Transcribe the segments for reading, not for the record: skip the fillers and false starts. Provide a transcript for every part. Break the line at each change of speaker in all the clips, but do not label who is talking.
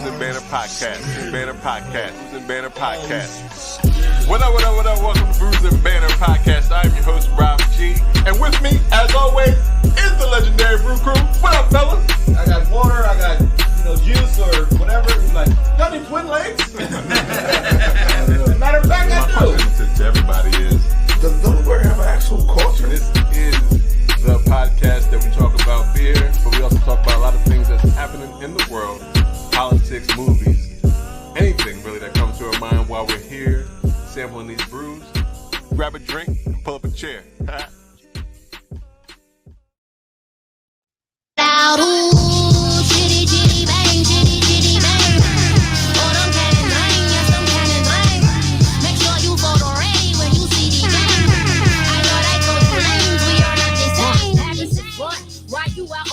Bruising Banner Podcast. Bruising Banner Podcast. What up? Welcome to Bruising Banner Podcast. I'm your host, Rob G. And with me, as always, is the Legendary Brew Crew. What up, fellas?
I got water, I got, juice or whatever. He's like, y'all need twin legs? Matter of fact, I do.
To everybody is,
Does Delaware have an actual culture?
this is the podcast that we talk about beer, but we also talk about a lot of things that's happening in the world, politics, movies, anything really that comes to our mind while we're here sampling these brews. Grab a drink and pull up a chair.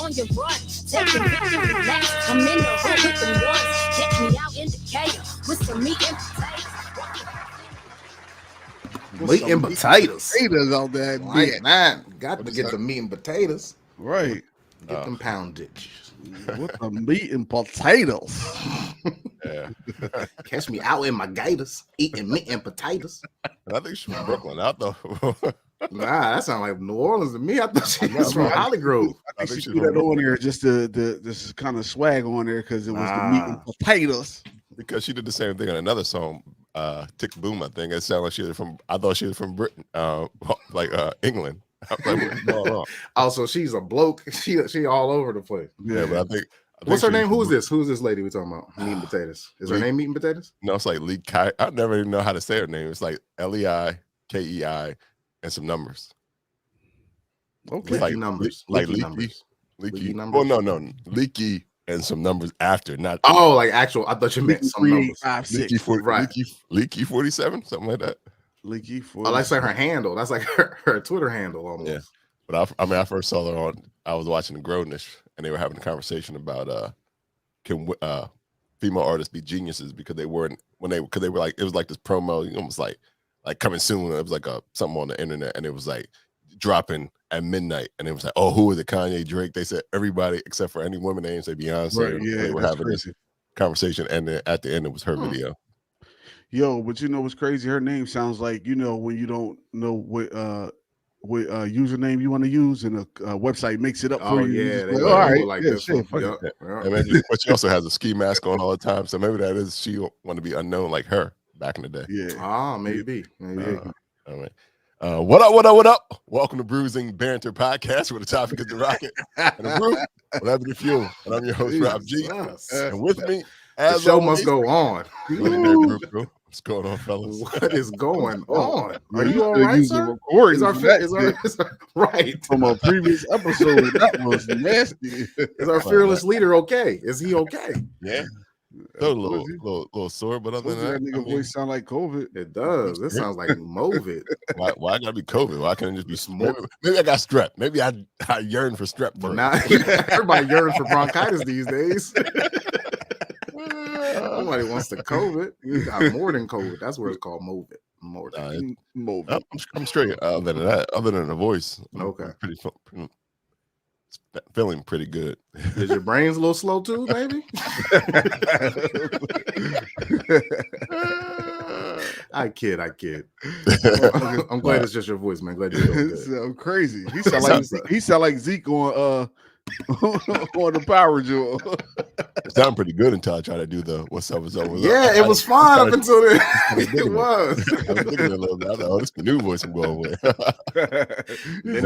Your run, taking pictures with legs. I'm in the hood with the ones. Check me out in Decatur with some meat and potatoes.
Meat and potatoes.
Potatoes on that
Like
bitch.
that. Got to get the meat and potatoes.
Right.
Get them poundage.
With the meat and potatoes.
Yeah.
Catch me out in my gators eating meat and potatoes.
I think she's from Brooklyn. I thought.
Nah, that sounds like New Orleans to me. I thought she was from Holly Grove.
I think she put that on there just to this kind of swag on there because it was the meat and potatoes.
Because she did the same thing on another song, Tick Boom, I think. It sounded like she was from, I thought she was from Britain, England. I was like, what's going on?
Also, she's a bloke. She all over the place.
Yeah, but I think
What's her
she
name?
was
Who's this? Who's this lady we talking about? Meat and potatoes. Is her name Meat and Potatoes?
No, it's like Lee Kai. I never even know how to say her name. It's like Leikei and some numbers.
Okay.
It's like
numbers.
Like
Leaky
leaky.
numbers.
Leaky.
Leaky numbers?
Well, no. Leaky and some numbers after, not
Oh, like actual. I thought you meant some numbers.
3856.
Leaky,
Right.
Leaky 47, something like that.
Leaky
Oh, that's like her handle. That's like her Twitter handle almost.
Yeah. But I first saw her on, I was watching the Grownish, and they were having a conversation about can female artists be geniuses because they weren't because they were like, it was like this promo, almost like coming soon. It was like something on the internet, and it was like dropping at midnight, and it was like, oh, who is it? Kanye, Drake? They said everybody except for any woman names, say Beyonce.
Right, yeah,
they were
that's
having
crazy.
this conversation, and then at the end it was her video.
Yo, but you know what's crazy? Her name sounds like, when you don't know what username you want to use, and a website makes it up
Oh,
for you.
yeah.
You
They
just
like,
all right,
like
yeah,
this
shit,
one.
fuck it.
Yeah.
And then, but she also has a ski mask on all the time, so maybe that is she want to be unknown like her back in the day.
Yeah.
Ah, maybe.
All right. What up? Welcome to Bruising Banter Podcast, where the topic is the rocket and the brew. Whatever the fuel. And I'm your host, Rob G.
Jesus.
And with me,
The
as
show
always,
must go on.
Legendary Brew Crew. What's going on, fellas?
What is going on?
Yeah,
Are you all
could
right,
use a
sir?
recording
Is our,
for
fe-
that
is our,
shit
is our right?
from a previous episode? That was nasty.
Is our fearless leader okay? Is he okay?
Yeah. So a little sore, but other
That
than that,
nigga voice sound like COVID.
It does. This sounds like Movid.
why I gotta be COVID? Why can't it just be maybe I got strep. Maybe I yearn for strep.
But
throat.
now everybody yearns for bronchitis these days. Nobody wants the COVID. You got more than COVID. That's where it's called Movid. More than
I'm straight. Other than that, other than the voice, I'm
Okay.
feeling pretty good.
Is your brains a little slow too, baby? I kid. I'm glad it's just your voice, man. Glad you're doing good.
Sound crazy. He sound like Zeke on on the Power Jewel.
It sounded pretty good until I tried to do the what's up, what's up, what's
Yeah,
up.
it was fun up until then.
was
It was.
I was thinking a little bit. I thought, oh, this is the new voice I'm going with.
Then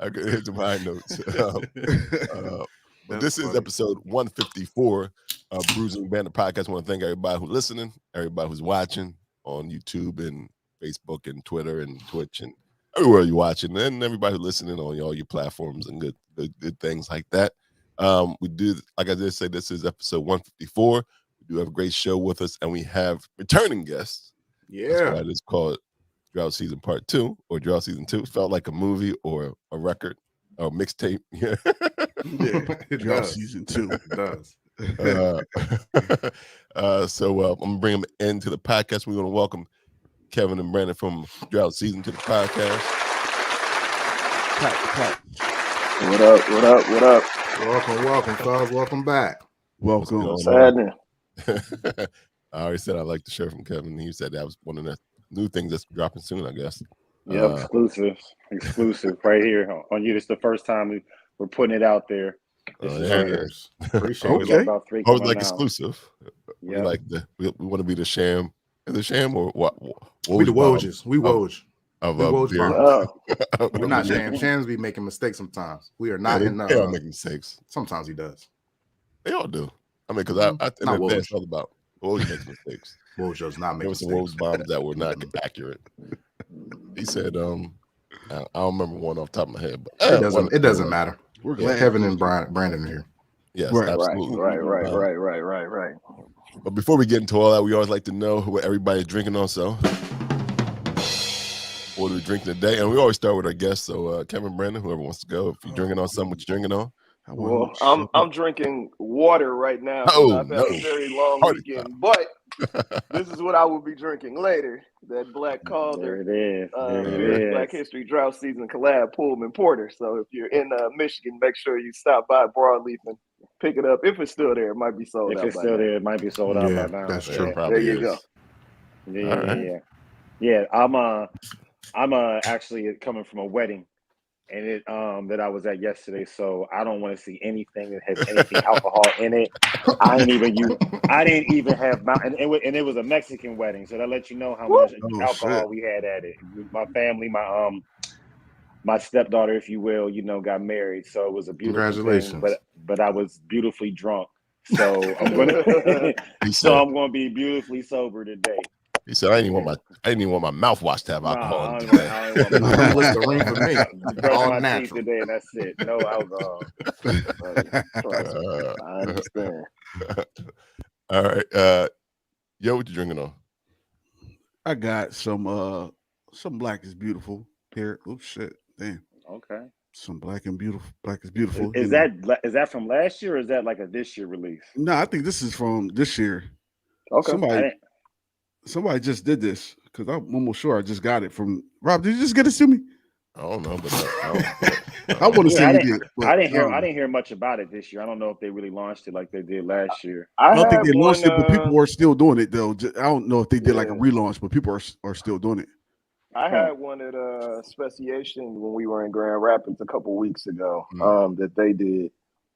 I could hit some high notes. But this is episode 154 of Bruising Banter Podcast. I want to thank everybody who's listening, everybody who's watching on YouTube and Facebook and Twitter and Twitch and everywhere you're watching, and everybody who's listening on all your platforms and good things like that. We do, like I did say, this is episode 154. We do have a great show with us, and we have returning guests.
Yeah.
That's why it is called Draught Season Part 2 or Draught Season 2. It felt like a movie or a record or mixtape. Yeah.
It
Draught
does.
Season 2.
It does.
So I'm gonna bring them into the podcast. We're gonna welcome Kevin and Brandon from Draught Season to the podcast.
Clap.
What up? Welcome, fellas. Welcome back.
Welcome.
What's
Sad.
I already said I like the shirt from Kevin. He said that was one of the new things that's dropping soon, I guess.
Yep, exclusive right here on you. It's the first time we're putting it out there. This is
Cheers. Appreciate
Okay.
it.
We got about 3
Always
coming
like
out.
exclusive. We
Yep.
like we want to be the sham. Is the sham or what?
We the Wojs. We Woj.
Of
We Woj
beer.
bombs. We're not Shams. Shams be making mistakes sometimes. We are not in
They all
the.
make mistakes.
Sometimes he does.
They all do. I mean, because I
Not
in the
Woj.
advance talk about Woj makes mistakes.
Woj does not make
There were some
mistakes.
Woj bombs that were not accurate. He said, I don't remember one off the top of my head, but
It doesn't matter.
We're glad.
Kevin and Brandon are here.
yes,
Right.
absolutely.
Right.
But before we get into all that, we always like to know what everybody's drinking on. So, what are we drinking today? And we always start with our guests. So, Kevin, Brandon, whoever wants to go. If you're drinking on something, what you drinking on?
Well, I'm drinking water right now.
Oh,
I've had a very long
Party
weekend, but this is what I will be drinking later. That Black Calder,
There it is.
Black History Draught Season collab Pullman Porter. So if you're in Michigan, make sure you stop by Broadleaf and pick it up. If it's still there, it might be sold out.
If it's
by
still
now.
there, it might be sold out
Yeah,
by now.
that's
Yeah,
true.
there
Probably
you
is.
go.
Yeah. I'm actually coming from a wedding, and it that I was at yesterday. So I don't want to see anything that has anything alcohol in it. I didn't even have and it was a Mexican wedding, so that lets you know how much alcohol we had at it. My family, my stepdaughter, if you will, got married, so it was a beautiful
Congratulations.
thing, but I was beautifully drunk, so I'm gonna I'm gonna be beautifully sober today.
He said, I didn't even want my mouthwash to have alcohol. in it.
That was the ring for me.
Brush
All
my
natural.
teeth today, and that's it. No alcohol.
I understand.
All right. Yo, what you drinking on?
I got some Black is Beautiful here. Oops, shit. Damn.
Okay.
Some Black and Beautiful. Black is Beautiful.
Is that from last year, or is that like a this year release?
No, I think this is from this year.
Okay.
Somebody just did this because I'm almost sure I just got it from Rob. Did you just get it to me?
I don't know, but
I want to say
I
you
didn't,
did. But,
I didn't hear much about it this year. I don't know if they really launched it like they did last year.
I don't think they launched it, but people are still doing it though. I don't know if they did like a relaunch, but people are still doing it.
I had one at Speciation when we were in Grand Rapids a couple weeks ago that they did.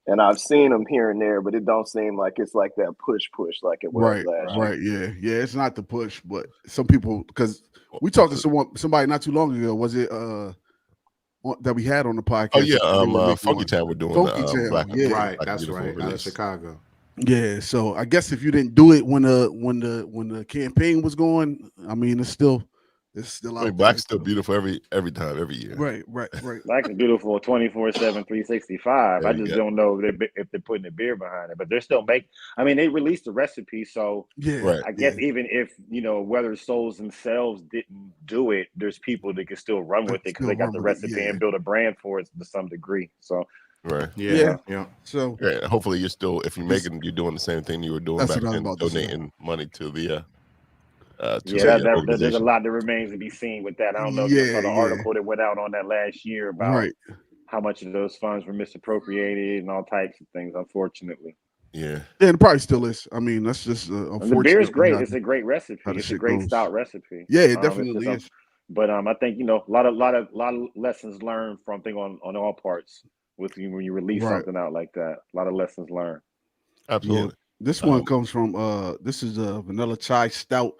And I've seen them here and there, but it don't seem like it's like that push like it was last year.
Right, yeah. It's not the push, but some people, because we talked to somebody not too long ago. Was it that we had on the podcast?
Oh yeah, Funky Town we're doing.
Funky Town,
Black,
yeah,
Right,
Black
that's
Beautiful
right. Out of
release.
Chicago.
Yeah, so I guess if you didn't do it when the campaign was going, I mean, it's still out
Black's still beautiful every time, every year.
Right.
Black is beautiful 24/7, 365.
There
I
you
just
go.
don't know if they're putting the beer behind it, but they're still they released the recipe, so
Yeah,
Right.
I guess even if whether Souls themselves didn't do it, there's people that can still run with it because they got the recipe and build a brand for it to some degree. So
Right.
Yeah.
So
Yeah. Hopefully you're still, if you're making, you're doing the same thing you were doing
That's
back
what I was
then,
about to say.
donating money to the
there's a lot that remains to be seen with that. I don't know if you saw the article that went out on that last year about how much of those funds were misappropriated and all types of things, unfortunately.
Yeah,
it probably still is. I mean, that's just unfortunate.
The beer is great. It's a great recipe.
how the
It's a
shit
great
goes.
stout recipe.
Yeah, it definitely is.
But I think a lot of lessons learned from on all parts with you when you release something out like that. A lot of lessons learned.
absolutely.
Yeah. This one comes from this is a vanilla chai stout,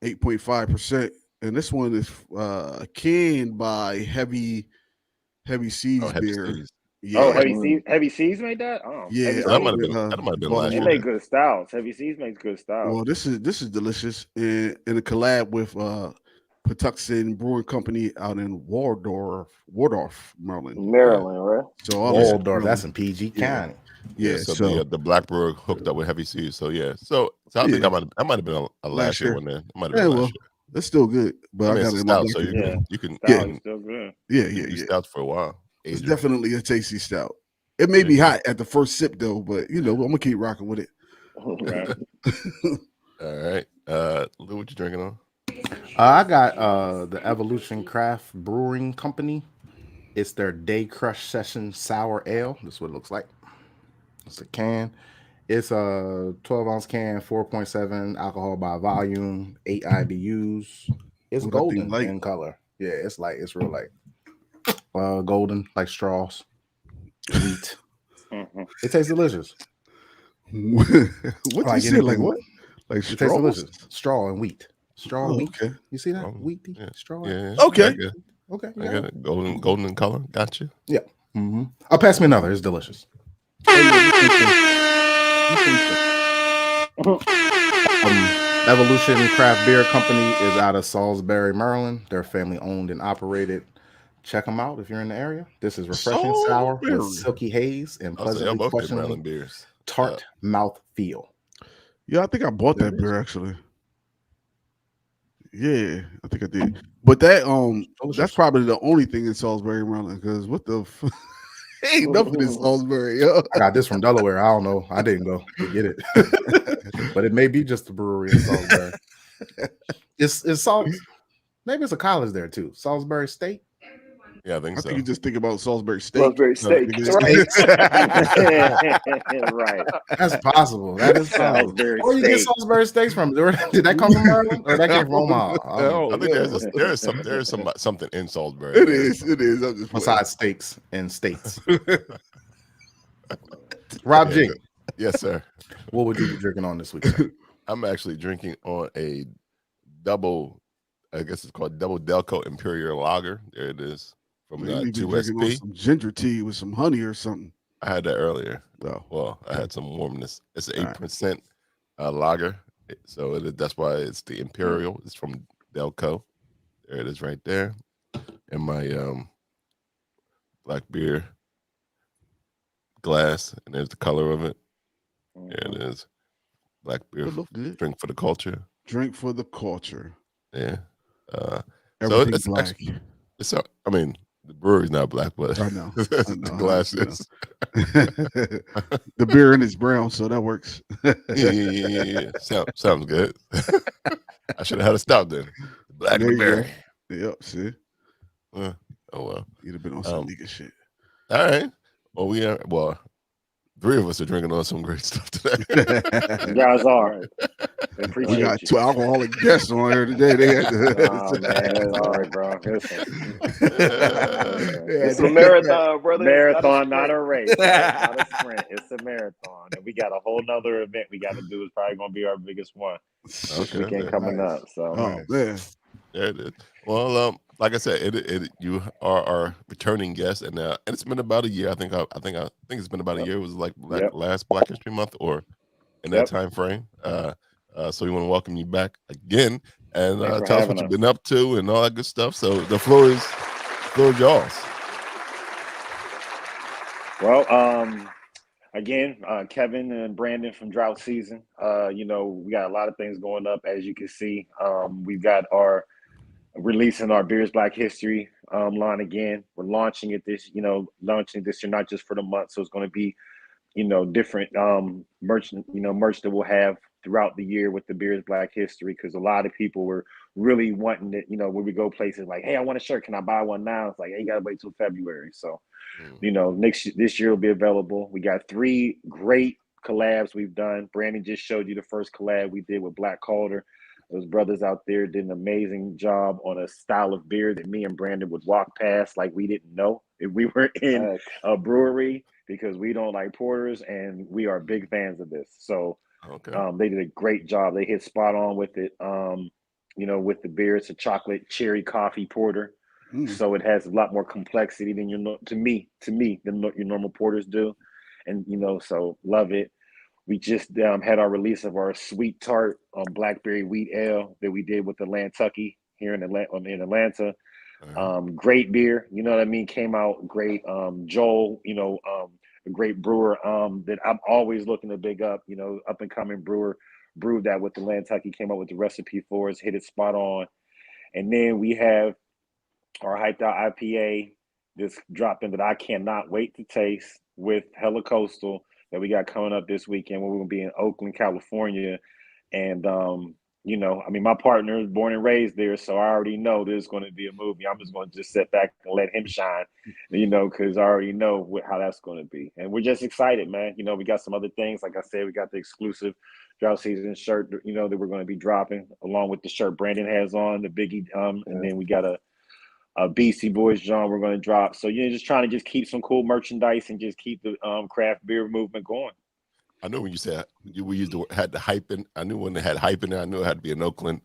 8.5%, and this one is canned by Heavy Seas beer.
Seas.
Yeah.
Heavy Seas made that. Oh,
Yeah,
that might have been last
They
year.
make good stouts. Heavy Seas makes good stouts.
Well, this is delicious, and in a collab with Patuxent Brewing Company out in Waldorf, Maryland.
Right?
So
Waldorf, that's in PG County.
Yeah,
so the Blackberry hooked up with Heavy Seas. So yeah, so I think I might have been a last year one there. It might have been last year.
It's still good, but I got
it's
it
a
in my
stout, so you can
Stout is still good.
do stouts for a while.
It's definitely a tasty stout. It may be hot at the first sip though, but I'm gonna keep rocking with it.
Okay.
All right, Lou, what you drinking on?
I got the Evolution Craft Brewing Company. It's their Day Crush Session Sour Ale. This is what it looks like. It's a can. It's a 12-ounce can, 4.7 alcohol by volume, 8 IBUs. It's
Ooh, that thing
golden
light.
in color. Yeah, it's light. It's real light. Golden, like straws. Wheat. It tastes delicious.
What
Like
you say? Like
anything-
what? Like
It tastes
straws?
delicious. Straw and wheat. Straw and
Oh,
wheat.
okay.
You see that?
Oh,
Wheat,
yeah.
straw.
Yeah.
Okay.
I got it.
Okay.
I got it. Golden in color. Gotcha.
Yeah. I'll pass me another. It's delicious. Evolution Craft Beer Company is out of Salisbury, Maryland. They're family owned and operated. Check them out if you're in the area. This is refreshing sour with
Salisbury.
silky haze and
I'll say y'all
pleasantly
both get
questioning
Maryland beers.
tart mouth feel.
Yeah, I think I bought
There
that
it is.
beer actually. Yeah, I think I did. But that
Delicious.
that's probably the only thing in Salisbury, Maryland. Because what the ain't nothing in Salisbury, yo.
I got this from Delaware. I don't know. I didn't go to get it, but it may be just a brewery in Salisbury. It's Salt. Maybe it's a college there too. Salisbury State.
Yeah, I think
I
so.
think you just think about Salisbury Steak.
Salisbury steak,
Right.
That's possible. That is possible.
Salisbury
Where you get
steak.
Salisbury steaks from? Did that come from Maryland or that came from Omaha? I don't know.
I think there is something in Salisbury.
It
yeah.
is. It is. I'm just playing.
Besides steaks and states. Rob
Yeah,
G,
good. Yes, sir.
what would you be drinking on this week? Sir?
I'm actually drinking on a double, I guess it's called double Delco Imperial Lager. There it is from
Man, you be
2SP.
drinking on some ginger tea with some honey or something.
I had that earlier.
Oh.
Well, I had some warmness. It's an
All right.
8% lager. So that's why it's the Imperial. It's from Delco. There it is right there. And my black beer glass. And there's the color of it. There it is. Black beer.
It look good.
Drink for the culture.
Drink for the culture.
Yeah. So
Everything
it's
black.
actually, I mean, the brewery's not black, but
I know.
the glass is.
The beer in is brown, so that works.
Yeah. Sounds good. I should have had a stout then.
There you go.
Blackberry.
Yep. See,
Oh well.
you'd have been on some nigga shit.
All right. Well, three of us are drinking on some great stuff today.
You guys are.
We
Appreciate
got
you.
2 alcoholic guests on here today. They had to.
Oh, man. All right, bro. Listen.
It's a marathon, brother.
Marathon, not a race. Not a sprint. It's a marathon. And we got a whole nother event we got to do. It's probably going to be our biggest one this
Okay,
weekend
man.
coming up. So,
Oh man,
There it is. Well, like I said, you are our returning guest, and it's been about a year. I think it's been about a year. It was like last Black History Month or in that time frame. So we want to welcome you back again and tell us what you've been up to and all that good stuff. So the floor is yours.
well, again, Kevin and Brandon from Draught Season. We got a lot of things going up, as you can see. We've got our releasing our Beers Black History line again. We're launching it this year, not just for the month. So it's going to be, different merch that we'll have throughout the year with the Beers Black History, because a lot of people were really wanting it, when we go places like, hey, I want a shirt. Can I buy one now? It's like, hey, you got to wait till February. So, this year will be available. We got 3 great collabs we've done. Brandon just showed you the first collab we did with Black Calder. Those brothers out there did an amazing job on a style of beer that me and Brandon would walk past like we didn't know if we were in a brewery, because we don't like porters and we are big fans of this. So they did a great job. They hit spot on with it. With the beer, it's a chocolate cherry coffee porter. So it has a lot more complexity than than your normal porters do. And, so love it. We just had our release of our sweet tart Blackberry wheat ale that we did with Atlantucky here in Atlanta. Great beer, you know what I mean? Came out great. Joel, a great brewer that I'm always looking to big up, up and coming brewer, brewed that with Atlantucky, came up with the recipe for us, hit it spot on. And then we have our hyped out IPA that's dropping that I cannot wait to taste with Hella Coastal that we got coming up this weekend, where we're going to be in Oakland, California. And you know, I mean, my partner is born and raised there, so I already know there's going to be a movie. I'm just going to just sit back and let him shine, you know, because I already know how that's going to be. And we're just excited, man. You know, we got some other things. Like I said, we got the exclusive Draught season shirt, you know, that we're going to be dropping along with the shirt Brandon has on, the Biggie, and then we got a BC Boys John we're going to drop. So, you know, just trying to just keep some cool merchandise and just keep the craft beer movement going.
I know when you said we used to had the hype in. I knew when they had hype in there. I knew it had to be an Oakland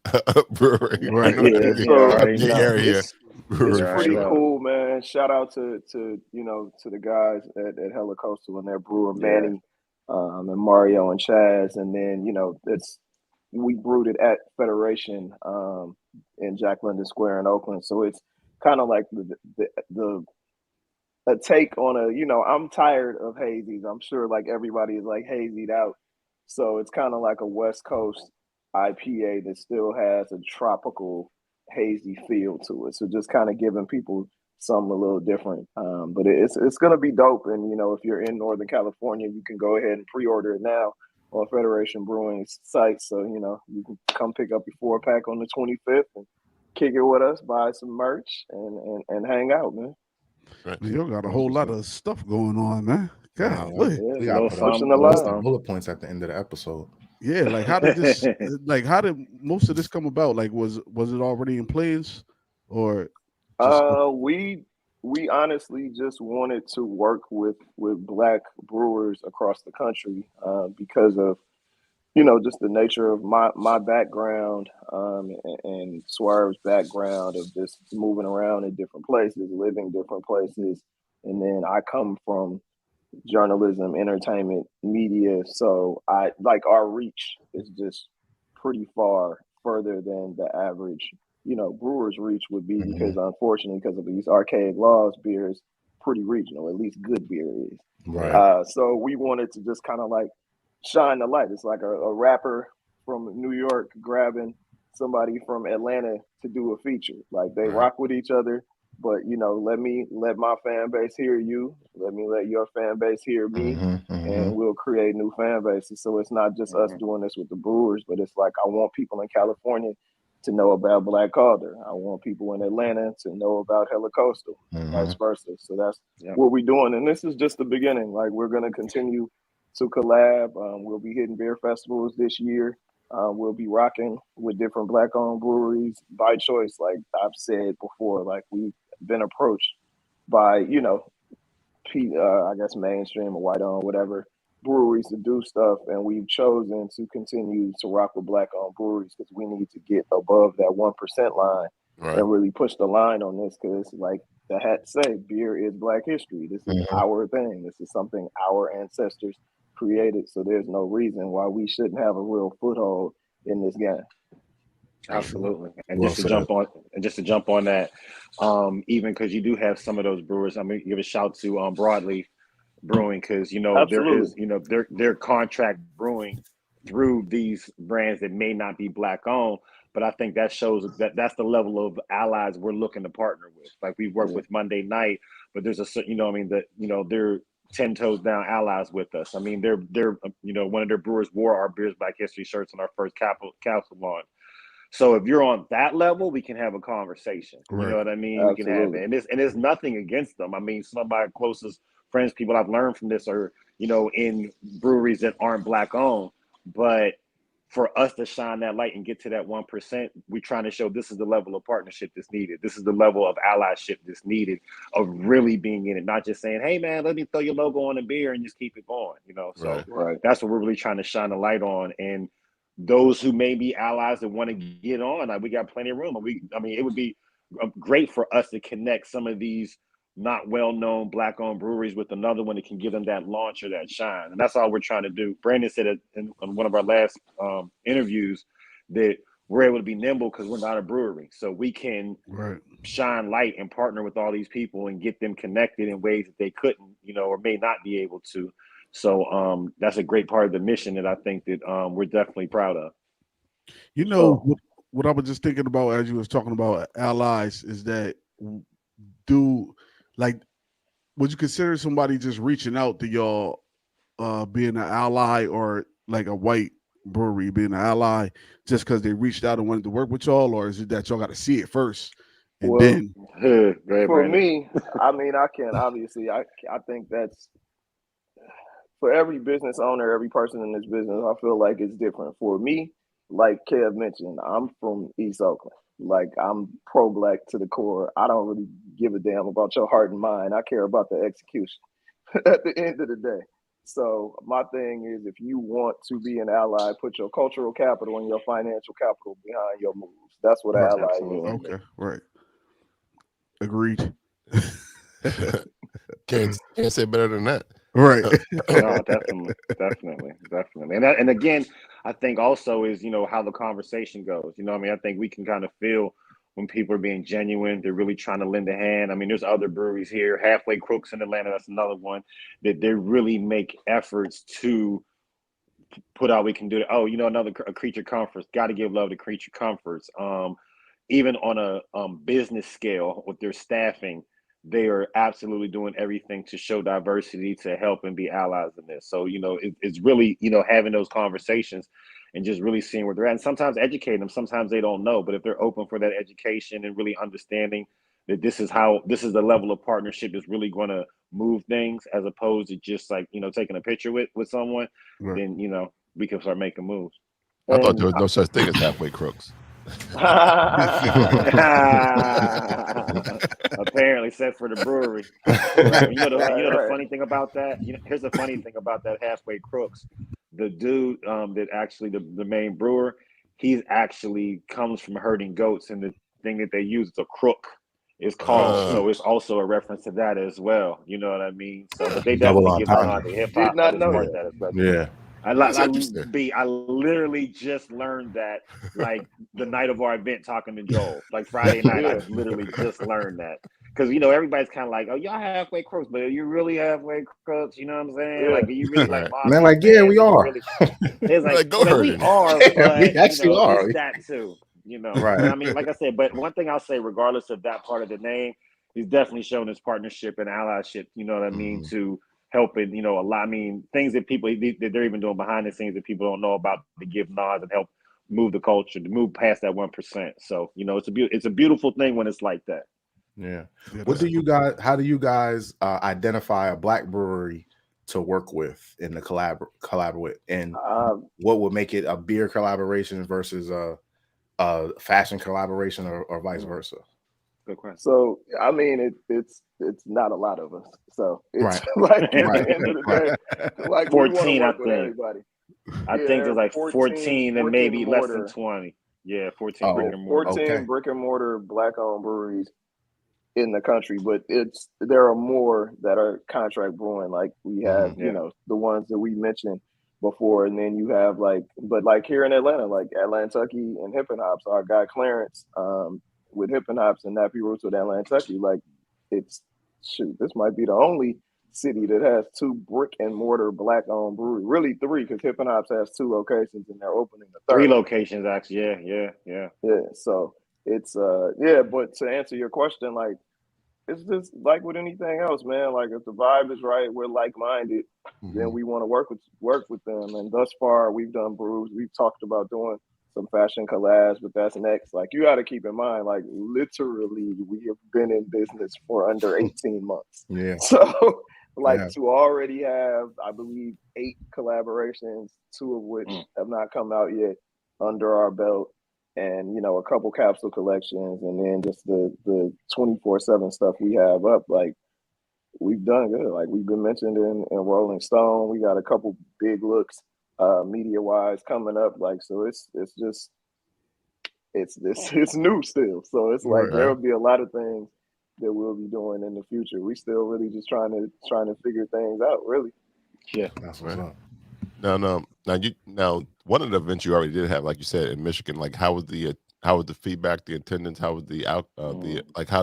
brewery.
Right.
I knew it had to be a
right,
big area.
It's
brewery.
pretty
right.
cool, man. Shout out to you know, to the guys at Hella Coastal and their brewer Manny, and Mario and Chaz, and then you know we brewed it at Federation in Jack London Square in Oakland, so it's kind of like the a take on a, you know, I'm tired of hazies. I'm sure like everybody is like hazied out, so it's kind of like a West Coast IPA that still has a tropical hazy feel to it. So just kind of giving people something a little different. But it's gonna be dope. And you know, if you're in Northern California, you can go ahead and pre-order it now on Federation Brewing's site. So you know, you can come pick up your 4-pack on the 25th and kick it with us, buy some merch, and hang out, man.
Right.
You got a whole lot of stuff going on, man. God,
We got to put
pushing
a
the
list of
line.
bullet points at the end of the episode.
yeah. Like, how did this? Like, how did most of this come about? Like, was it already in plans, or just
We honestly just wanted to work with Black brewers across the country because of, you know, just the nature of my background and Swerve's background of just moving around in different places, living different places, and then I come from journalism, entertainment, media, so I like our reach is just pretty further than the average, you know, brewer's reach would be, because unfortunately, because of these archaic laws, beer is pretty regional, at least good beer is.
Right.
So we wanted to just kind of like shine the light. It's like a rapper from New York grabbing somebody from Atlanta to do a feature. Like they rock with each other, but you know, let my fan base hear you. Let me let your fan base hear me, and we'll create new fan bases. So it's not just us doing this with the brewers, but it's like I want people in California to know about Black Calder. I want people in Atlanta to know about Hella Coastal, vice versa. So that's what we're doing. And this is just the beginning. Like we're going to continue to collab. We'll be hitting beer festivals this year. We'll be rocking with different Black-owned breweries by choice. Like I've said before, like we've been approached by, you know, I guess mainstream or white-owned, whatever, breweries to do stuff, and we've chosen to continue to rock with Black-owned breweries because we need to get above that 1% line and really push the line on this, because like the hat say, beer is Black history. This is our thing. This is something our ancestors created, so there's no reason why we shouldn't have a real foothold in this game.
Absolutely. And
Well
just to
said.
jump on that, even because you do have some of those brewers, I'm gonna give a shout to Broadleaf Brewing, because you know
Absolutely.
there is, you know, they're contract brewing through these brands that may not be Black owned, but I think that shows that that's the level of allies we're looking to partner with. Like we work with Monday Night, but there's a certain, you know, I mean, that, you know, they're 10 toes down allies with us. I mean, they're you know, one of their brewers wore our Beers Black History shirts on our first council launch. So if you're on that level, we can have a conversation. You know what I mean?
Absolutely.
We can have it. And there's nothing against them. I mean, some of my closest friends, people I've learned from this are, you know, in breweries that aren't Black owned. But for us to shine that light and get to that 1%, we're trying to show this is the level of partnership that's needed. This is the level of allyship that's needed, of really being in it, not just saying, hey, man, let me throw your logo on a beer and just keep it going, you know? So that's what we're really trying to shine a light on. And those who may be allies that want to get on, like, we got plenty of room. I mean, it would be great for us to connect some of these not well-known Black-owned breweries with another one that can give them that launch or that shine. And that's all we're trying to do. Brandon said it in one of our last interviews that we're able to be nimble because we're not a brewery. So we can shine light and partner with all these people and get them connected in ways that they couldn't, you know, or may not be able to. So that's a great part of the mission that I think that we're definitely proud of.
You know, what I was just thinking about as you was talking about allies is that would you consider somebody just reaching out to y'all being an ally, or like a white brewery being an ally just because they reached out and wanted to work with y'all, or is it that y'all got to see it first and
Well,
then?
Go ahead,
for
Brandon.
me, I mean, I can obviously, I think that's for every business owner, every person in this business. I feel like it's different. For me, like Kev mentioned, I'm from East Oakland. Like I'm pro-black to the core. I don't really give a damn about your heart and mind. I care about the execution at the end of the day. So my thing is, if you want to be an ally, put your cultural capital and your financial capital behind your moves. That's what an
Right.
ally is.
Absolutely.
Okay, right. Agreed.
Can't say better than that.
Right.
No, definitely. And again, I think also is, you know, how the conversation goes. You know what I mean? I think we can kind of feel when people are being genuine, they're really trying to lend a hand. I mean, there's other breweries here, Halfway Crooks in Atlanta, that's another one, that they really make efforts to put out, we can do it. Oh, you know, another a Creature Comforts, got to give love to Creature Comforts. Even on a business scale with their staffing, they are absolutely doing everything to show diversity, to help and be allies in this. So, you know, it's really, you know, having those conversations and just really seeing where they're at, and sometimes educating them. Sometimes they don't know, but if they're open for that education and really understanding that this is the level of partnership is really going to move things, as opposed to just like, you know, taking a picture with someone,
Right.
then, you know, we can start making moves.
I thought
And
there was no such thing as halfway crooks.
Apparently, except for the brewery. Right. You know the
right.
funny thing about that. You know, here's the funny thing about that Halfway Crooks. The dude that actually the main brewer, he actually comes from herding goats, and the thing that they use is a crook. It's called, so it's also a reference to that as well. You know what I mean? So, but they
Double
definitely give the nod
entendre.
to hip
Did
hop,
not
but it's
know
part
that.
of that as well.
Yeah.
That's interesting.
I literally just learned that like the night of our event, talking to Joel, like Friday night. I
Yeah.
literally just learned that, because you know everybody's kind of like, oh, y'all halfway crooks, but are you really halfway crooks? You know what I'm saying?
Yeah.
Like, are you really like
Right.
mob
And they're
deep
like, yeah,
fans?
we
Are you
are.
really? It's like,
Like, go
I mean, we
herding.
are,
Yeah, we
but you
actually
know,
are.
it's that too. You know,
Right.
and I mean, like I said, but one thing I'll say, regardless of that part of the name, he's definitely shown his partnership and allyship. You know what I mean? To helping, you know, a lot. I mean, things that people that they're even doing behind the scenes that people don't know about, to give nods and help move the culture, to move past that 1%. So, you know, it's a beautiful thing when it's like that.
Yeah.
Yeah,
What
that's-
do you guys? How do you guys identify a black brewery to work with in the collab with, and what would make it a beer collaboration versus a fashion collaboration, or vice versa?
Good question.
So I mean, it's not a lot of us. So it's
Right.
like at
Right.
the end of the day, like we want to
14, I
work with
think.
everybody.
I think there's like 14 and
brick
maybe
and
less than
mortar.
20. Yeah, 14
Oh,
brick and mortar.
14
okay.
brick and mortar black-owned breweries in the country, but there are more that are contract brewing. Like we have,
Yeah.
you know, the ones that we mentioned before, and then you have like here in Atlanta, like Atlantucky and Hip and Hops. Our guy Clarence, with Hip and Hops and Nappy Roots with Atlantucky, like this might be the only city that has 2 brick and mortar black-owned breweries. Really 3, because Hip and Hops has 2 locations and they're opening the 3rd.
3 locations actually. Yeah.
So it's but to answer your question, like it's just like with anything else, man. Like if the vibe is right, we're like-minded, then we want to work with them. And thus far, we've done brews. We've talked about doing some fashion collabs, but that's next. Like you got to keep in mind, like literally, we have been in business for under 18 months.
Yeah.
So like
Yeah.
to already have, I believe, 8 collaborations, 2 of which have not come out yet, under our belt. And, you know, a couple capsule collections, and then just the 24/7 stuff we have up. Like we've done good. Like we've been mentioned in Rolling Stone. We got a couple big looks, media wise, coming up. Like so, it's new still. So it's like there will be a lot of things that we'll be doing in the future. We still really just trying to figure things out. Really.
Yeah,
that's what's up.
Now, one of the events you already did have, like you said, in Michigan. Like, how was the feedback, the attendance? How was the how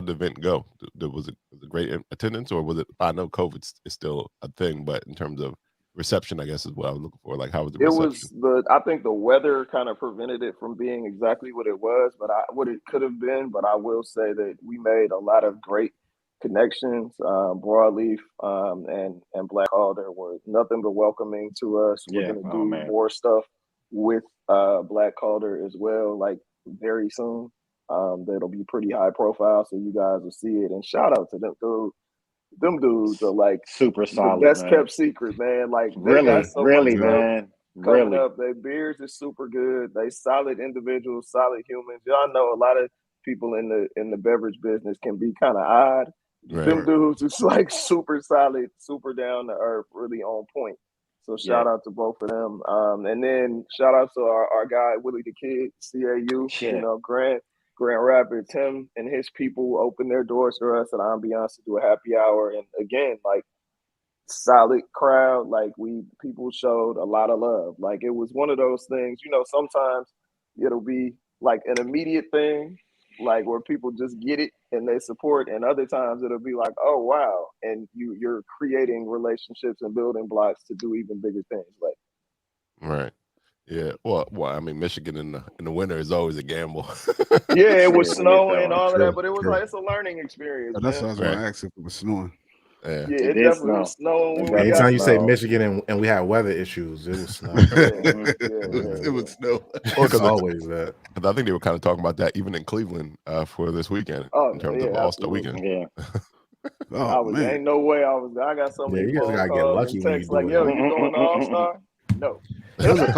did the event go? Was it great attendance, or was it? I know COVID is still a thing, but in terms of reception, I guess is what I was looking for. Like, how was the reception?
I think the weather kind of prevented it from being exactly what it was, what it could have been. But I will say that we made a lot of great connections. Broadleaf and Black Alder were nothing but welcoming to us. We're gonna do more stuff with Black Calder as well, like very soon. That'll be pretty high profile, so you guys will see it. And shout out to them, dude. Them dudes are like
super solid,
the best
man.
kept secret, man. Like they got so much stuff
man.
coming up. Their beers are super good. They solid individuals, solid humans. Y'all know a lot of people in the beverage business can be kind of odd. Them dudes is like super solid, super down to earth, really on point. So shout out to both of them. And then shout out to our guy Willie the Kid, CAU. You know, Grand Rapids. Him and his people opened their doors for us at Ambiance to do a happy hour. And again, like solid crowd. Like people showed a lot of love. Like it was one of those things. You know, sometimes it'll be like an immediate thing, like where people just get it and they support, and other times it'll be like, oh wow, and you're creating relationships and building blocks to do even bigger things. Like,
right, yeah. Well, I mean, Michigan in the winter is always a gamble.
Yeah, it was snowing and all of that, but it was like it's a learning experience.
That's what I was going to ask if it was snowing.
Yeah, it definitely was snowing.
Anytime you say Michigan and we had weather issues, it was snow.
It was snow.
It's always that.
Because I think they were kind of talking about that even in Cleveland for this weekend in terms of All-Star Weekend.
Yeah.
Man.
Ain't no way I got so many
you guys gotta get lucky when you
like, yo, you going to All-Star? No.
It was a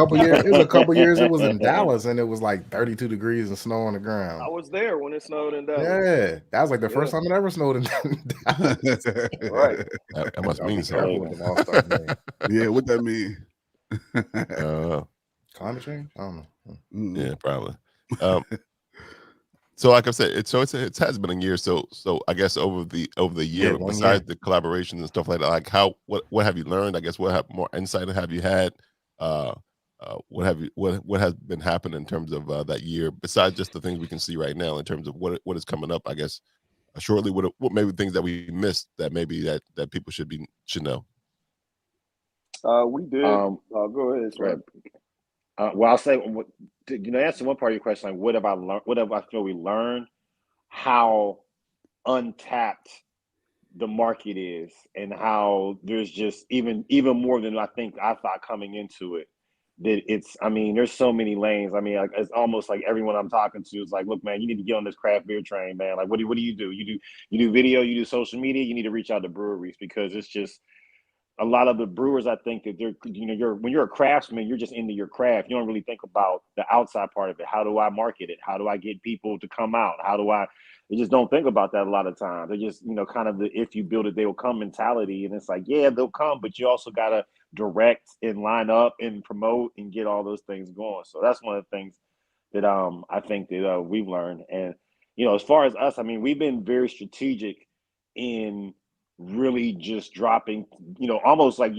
couple years. It was in Dallas, and it was like 32 degrees and snow on the ground.
I was there when it snowed in Dallas.
Yeah, that was like the first time it ever snowed in Dallas.
Right.
That must mean something.
Yeah, what that mean?
Climate change? I don't know.
Yeah, probably. So, like I said, it has been a year. So I guess over the year, besides the collaborations and stuff like that, like what have you learned? I guess what more insight have you had? What has been happening in terms of that year, besides just the things we can see right now in terms of what is coming up? I guess shortly, what maybe things that we missed that maybe that people should know.
We did. Go ahead.
Right. Well, I'll say, answer one part of your question, like what have I learned? What have I feel we learned? How untapped the market is, and how there's just even more than I thought coming into it. That there's so many lanes. I mean, like, it's almost like everyone I'm talking to is like, look, man, you need to get on this craft beer train, man. Like, what do you do? You do video, you do social media. You need to reach out to breweries, because it's just a lot of the brewers, I think that when you're a craftsman, you're just into your craft. You don't really think about the outside part of it. How do I market it? How do I get people to come out? They just don't think about that a lot of times. They just, kind of the, if you build it, they will come mentality. And it's like, yeah, they'll come, but you also got to direct and line up and promote and get all those things going. So that's one of the things that I think that we've learned. And, as far as us, we've been very strategic in really just dropping, almost like,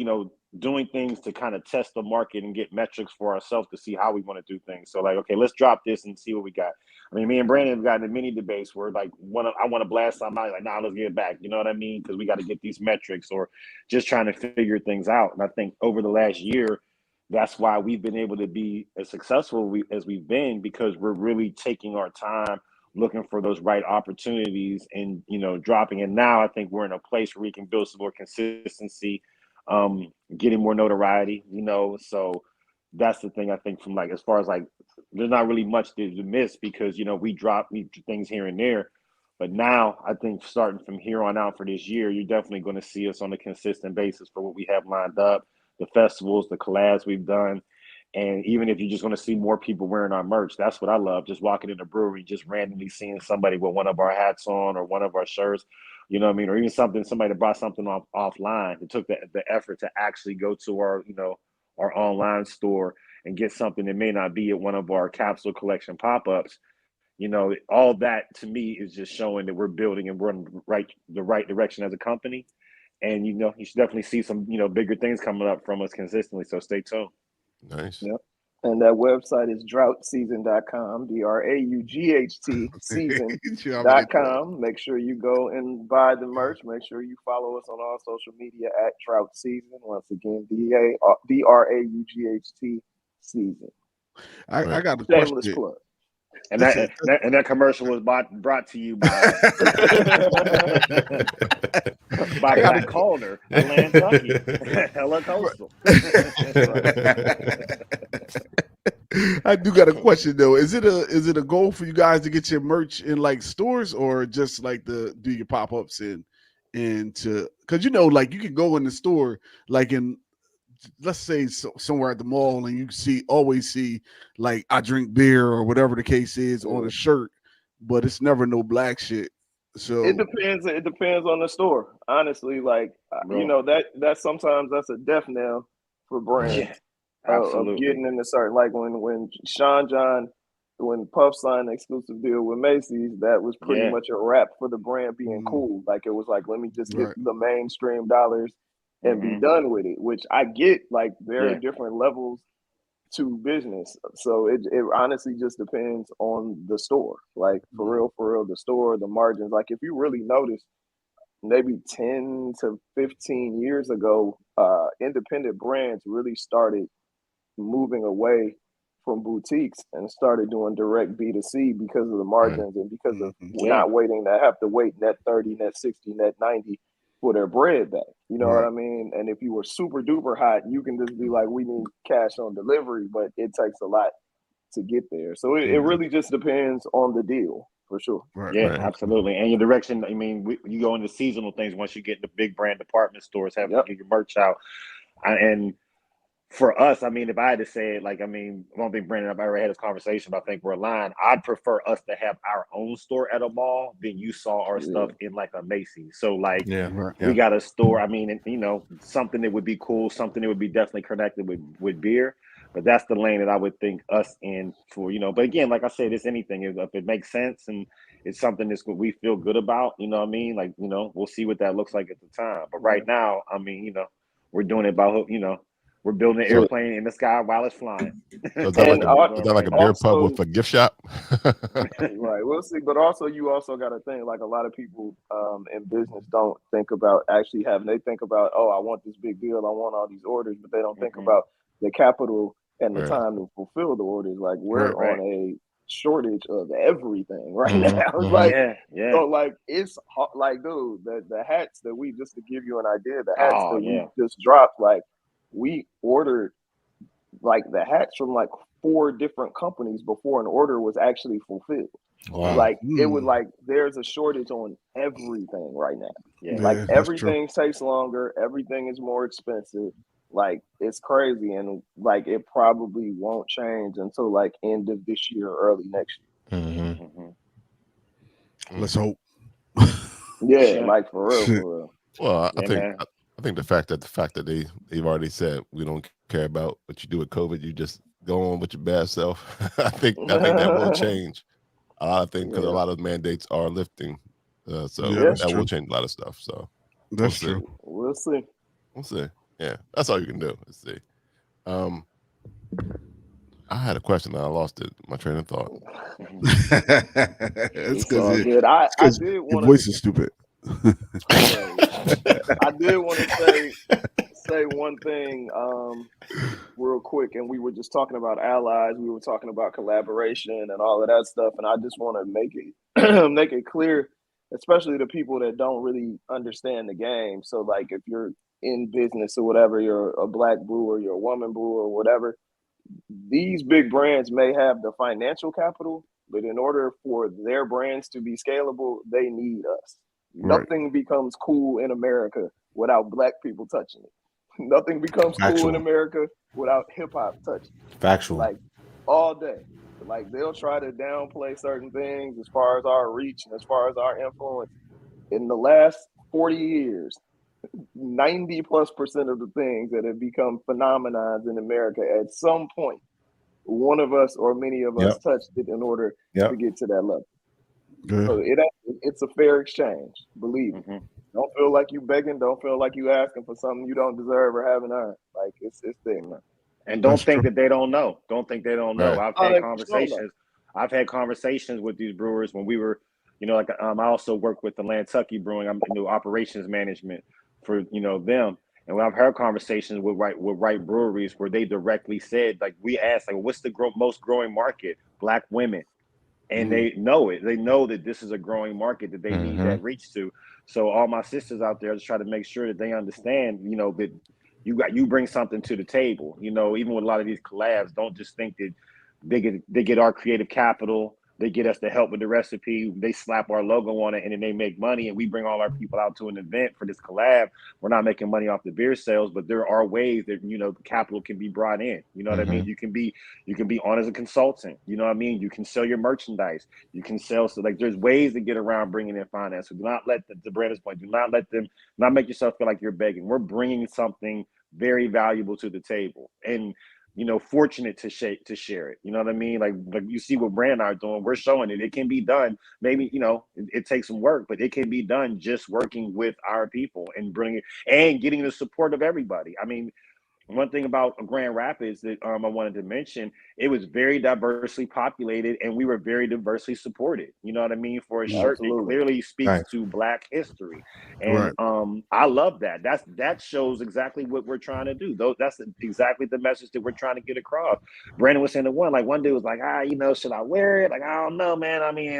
doing things to kind of test the market and get metrics for ourselves to see how we want to do things. So like, okay, let's drop this and see what we got. Me and Brandon have gotten in many debates where like I want to blast somebody, like, nah, let's get it back. You know what I mean? Because we got to get these metrics, or just trying to figure things out. And I think over the last year, that's why we've been able to be as successful as we've been, because we're really taking our time, looking for those right opportunities and, dropping. And now I think we're in a place where we can build some more consistency, getting more notoriety, so that's the thing. I think from like, as far as like, there's not really much to miss, because, we drop things here and there, but now I think starting from here on out for this year, you're definitely going to see us on a consistent basis for what we have lined up, the festivals, the collabs we've done. And even if you're just going to see more people wearing our merch, that's what I love. Just walking in a brewery, just randomly seeing somebody with one of our hats on or one of our shirts, or even somebody brought something offline. It took the effort to actually go to our, our online store and get something that may not be at one of our capsule collection pop-ups. All that to me is just showing that we're building and we're in the right direction as a company. And, you should definitely see some, bigger things coming up from us consistently. So stay tuned.
Nice.
Yep. And that website is droughtseason.com, DRAUGHT season.com. Make sure you go and buy the merch. Make sure you follow us on all social media at Draught Season. Once again, DRAUGHT season.
I got a
shameless
question.
Plug.
And that commercial was brought to you by Black Calder, Nantucket, Hella Coastal.
I do got a question though. Is it a goal for you guys to get your merch in like stores or just like do your pop-ups into because like you can go in the store like in let's say somewhere at the mall and you always see like I drink beer or whatever the case is on a shirt, but it's never no black shit. So
it depends. It depends on the store. Honestly, like that sometimes that's a death knell for brands. Of getting into certain, like when Sean John, when Puff signed an exclusive deal with Macy's, that was pretty much a wrap for the brand being cool. Like it was like, let me just get the mainstream dollars and be done with it. Which I get, like there are different levels to business, so it honestly just depends on the store. Like for real, the store, the margins. Like if you really notice, maybe 10 to 15 years ago, independent brands really started moving away from boutiques and started doing direct B2C because of the margins and because of not waiting to have to wait net 30, net 60, net 90 for their bread back. You know what I mean? And if you were super duper hot, you can just be like, we need cash on delivery, but it takes a lot to get there. So it really just depends on the deal. For sure.
Absolutely. And your direction, I mean, you go into seasonal things once you get into big brand department stores, having to get your merch out. And for us, I mean, if I had to say it, like, I mean, I don't think Brandon and I already had this conversation, but I think we're aligned. I'd prefer us to have our own store at a mall than you saw our stuff in like a Macy's. So like, we got a store, I mean, something that would be cool, something that would be definitely connected with beer. But that's the lane that I would think us in for, but again, like I said, it's anything. If it makes sense and it's something that's we feel good about, you know what I mean? Like, we'll see what that looks like at the time. But right now, I mean, we're doing it by, we're building an airplane in the sky while it's flying.
So is that like a beer pub with a gift shop?
Right. We'll see. But also, you also got to think, like a lot of people in business don't think about actually they think about, oh, I want this big deal. I want all these orders, but they don't think about the capital and the time to fulfill the orders. Like we're on a shortage of everything right now. So like it's like, dude, the hats that we, just to give you an idea, the hats we just dropped, like we ordered like the hats from like 4 different companies before an order was actually fulfilled. Wow. Like it was like there's a shortage on everything right now. Like everything takes longer, everything is more expensive. Like it's crazy, and like it probably won't change until like end of this year or early next year.
Let's hope.
Like for real.
Well, I think the fact that they've already said we don't care about what you do with COVID, you just go on with your bad self. I think that will change. I think because a lot of mandates are lifting, so that will change a lot of stuff. So
that's true.
We'll see.
Yeah, that's all you can do. Let's see. I had a question and I lost it. My train of thought.
It's because your voice is stupid.
I did want to say one thing real quick, and we were just talking about allies. We were talking about collaboration and all of that stuff, and I just want to make it clear, especially to people that don't really understand the game. So like if you're in business or whatever, you're a black brewer, you're a woman brewer or whatever, these big brands may have the financial capital, but in order for their brands to be scalable, they need us. Nothing becomes cool in America without black people touching it. Nothing becomes cool in America without hip hop touching it.
Factual.
Like all day. Like they'll try to downplay certain things as far as our reach and as far as our influence. In the last 40 years, 90+% of the things that have become phenomenons in America at some point, one of us or many of us touched it in order to get to that level. So it's a fair exchange, believe me. Don't feel like you begging, don't feel like you asking for something you don't deserve or haven't earned. Like it's there, man.
And don't think that they don't know. Don't think they don't know. I've had conversations with these brewers when we were, I also work with the Lantucky Brewing. I'm in operations management for them, and when I've heard conversations with right breweries where they directly said, like, we asked, like, what's the most growing market? Black women, and they know it. They know that this is a growing market that they need that reach to. So all my sisters out there, just try to make sure that they understand, that you bring something to the table. Even with a lot of these collabs, don't just think that They get our creative capital. They get us to help with the recipe. They slap our logo on it, and then they make money. And we bring all our people out to an event for this collab. We're not making money off the beer sales, but there are ways that capital can be brought in. You know what I mean? You can be on as a consultant. You know what I mean? You can sell your merchandise. You can sell. So like, there's ways to get around bringing in finance. So do not let to Brandon's point. Do not let them not make yourself feel like you're begging. We're bringing something very valuable to the table, and fortunate to share it. You know what I mean? Like you see what Brand and I are doing. We're showing it. It can be done. Maybe, it takes some work, but it can be done just working with our people and getting the support of everybody. I mean, one thing about Grand Rapids that I wanted to mention, it was very diversely populated and we were very diversely supported. You know what I mean? For a shirt that clearly speaks to Black history. And I love that. That shows exactly what we're trying to do. That's exactly the message that we're trying to get across. Brandon was saying one dude was like, should I wear it? Like, I don't know, man. I mean,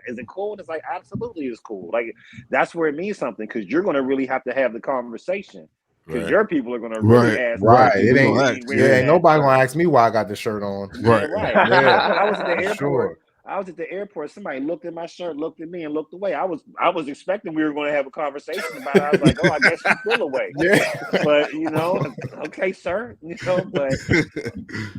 is it cool? And it's like, absolutely it's cool. Like, that's where it means something, because you're going to really have to have the conversation. Because your people are going to really ask.
Right. It ain't nobody going to ask me why I got the shirt on.
Right. I was at the airport. Sure. I was at the airport. Somebody looked at my shirt, looked at me, and looked away. I was expecting we were going to have a conversation about it. I was like, oh, I guess you feel away. But, okay, sir.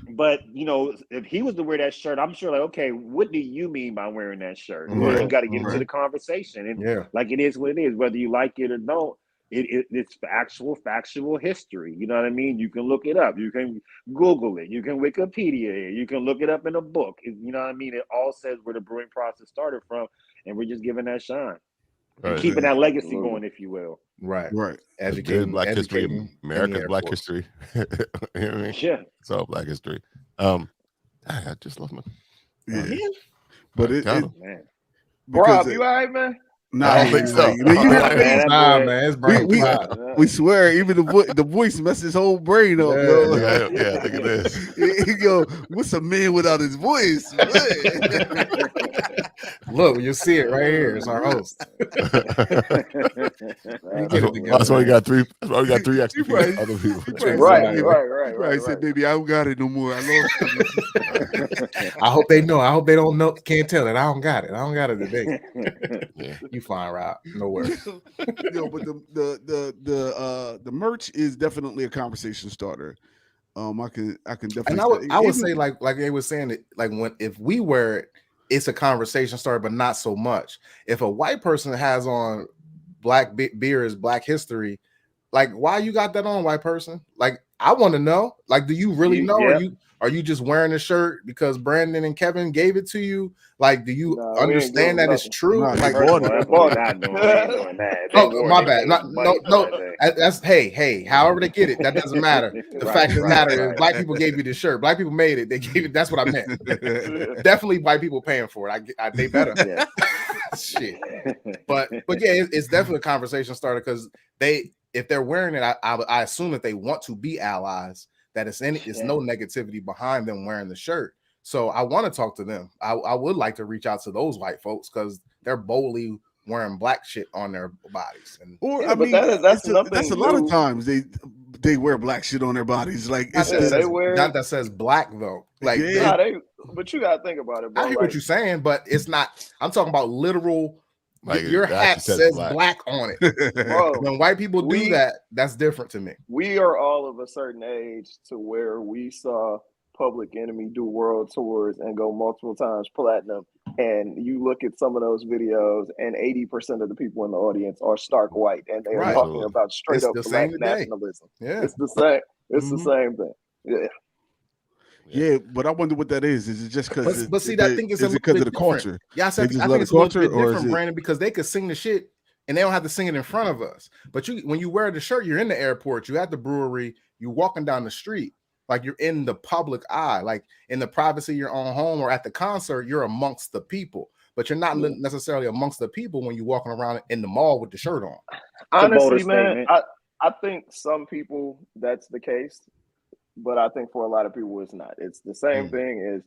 But if he was to wear that shirt, I'm sure, like, okay, what do you mean by wearing that shirt? Right. You got to get into the conversation. And like, it is what it is, whether you like it or don't. It's factual history. You know what I mean? You can look it up. You can Google it. You can Wikipedia it. You can look it up in a book. You know what I mean? It all says where the brewing process started from, and we're just giving that shine. And keeping that legacy going, if you will.
Right.
Educating Black history, America's Black history. You know what I mean?
Yeah.
It's all Black history. I just love my.
But
man.
Rob, you all right, man?
Nah, I don't think so.
Man,
we swear, even the voice messes his whole brain up.
Yeah, look at this.
He go, what's a man without his voice?
Look, you see it right here. It's our host.
That's why we got three. That's why we got three extra people. Other people.
Right.
He said, baby, I don't got it no more. I lost it.
I hope they know. I hope they don't know. Can't tell it. I don't got it. I don't got it today. You fine, Rob. No worries.
But the merch is definitely a conversation starter. I can definitely.
And I would say like they were saying it, like if we wear it, it's a conversation starter, but not so much. If a white person has on Black beer is Black history, like, why you got that on, white person? Like, I want to know. Like, do you really know? Yeah. Are you just wearing a shirt because Brandon and Kevin gave it to you? Like, do you understand that it's true?
No,
like,
not doing that.
Oh, my bad. No. That's hey. However they get it, that doesn't matter. The fact of the matter is, Black people gave you the shirt. Black people made it. They gave it. That's what I meant. Definitely, white people paying for it. They better. Yeah. Shit. But yeah, it's definitely a conversation starter, because if they're wearing it, I assume that they want to be allies. That it's no negativity behind them wearing the shirt. So I want to talk to them. I would like to reach out to those white folks, because they're boldly wearing Black shit on their bodies.
That's
a lot of times they wear Black shit on their bodies. Like,
they wear
not that says Black though. Like,
but you gotta think about it, bro.
I hear what you're saying, but it's not. I'm talking about literal. Like, your hat says black on it. Bro, when white people do that, that's different to me.
We are all of a certain age to where we saw Public Enemy do world tours and go multiple times platinum. And you look at some of those videos, and 80% of the people in the audience are stark white, and they are talking about straight up Black nationalism.
Yeah,
it's the same. It's the same thing. Yeah.
Yeah, but I wonder what that is. Is it just because?
But see, I think it's
because of the culture.
Yeah, I think it's a little bit different, Brandon, because they could sing the shit and they don't have to sing it in front of us. But when you wear the shirt, you're in the airport, you're at the brewery, you're walking down the street, like you're in the public eye, like in the privacy of your own home, or at the concert, you're amongst the people. But you're not necessarily amongst the people when you're walking around in the mall with the shirt on.
Honestly, man, I think some people that's the case. But I think for a lot of people, it's not. It's the same thing as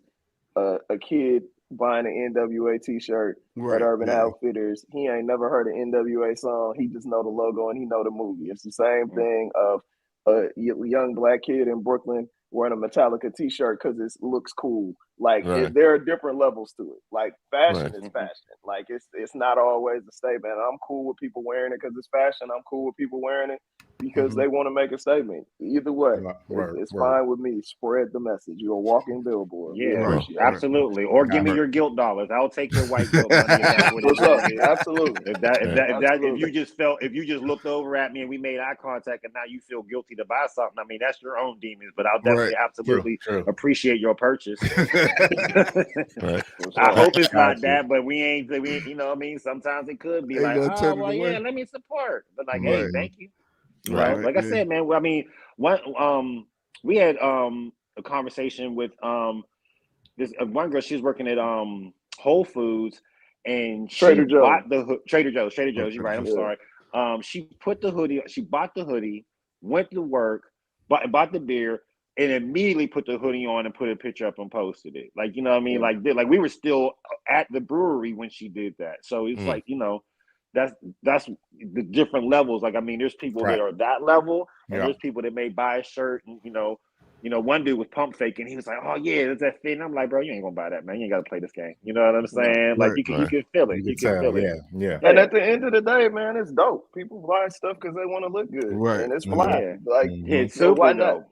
a kid buying an NWA T-shirt at Urban Outfitters. He ain't never heard an NWA song. He just know the logo and he know the movie. It's the same thing of a young Black kid in Brooklyn wearing a Metallica T-shirt because it looks cool. Like there are different levels to it. Like fashion is fashion. Like it's not always a statement. I'm cool with people wearing it because it's fashion. I'm cool with people wearing it because they want to make a statement. Either way, it's fine with me. Spread the message. You're a walking billboard.
Yeah, absolutely. Or give me your guilt dollars. I'll take your white guilt money if that's what it is.
Absolutely.
If you just looked over at me and we made eye contact and now you feel guilty to buy something, I mean that's your own demons. But I'll definitely absolutely appreciate your purchase. I hope it's not that, but we ain't. You know what I mean? Sometimes it could be like, oh well, yeah, let me support. But like, hey, thank you. Right. Like I said, man. I mean, we had a conversation with this one girl. She's working at Whole Foods, and
Trader Joe's.
Trader Joe's. You're right. I'm sorry. She put the hoodie. She bought the hoodie, went to work, bought the beer, and immediately put the hoodie on and put a picture up and posted it. Like, you know what I mean? Like we were still at the brewery when she did that. So it's like, you know, that's the different levels. Like, I mean, there's people that are that level, and there's people that may buy a shirt and, you know, one dude was pump faking. He was like, "Oh yeah, does that fit?" And I'm like, "Bro, you ain't gonna buy that, man. You ain't gotta play this game." You know what I'm saying? Like you can feel it. You can feel it.
Yeah.
And at the end of the day, man, it's dope. People buy stuff because they want to look good, and it's fly. Like,
so
why not?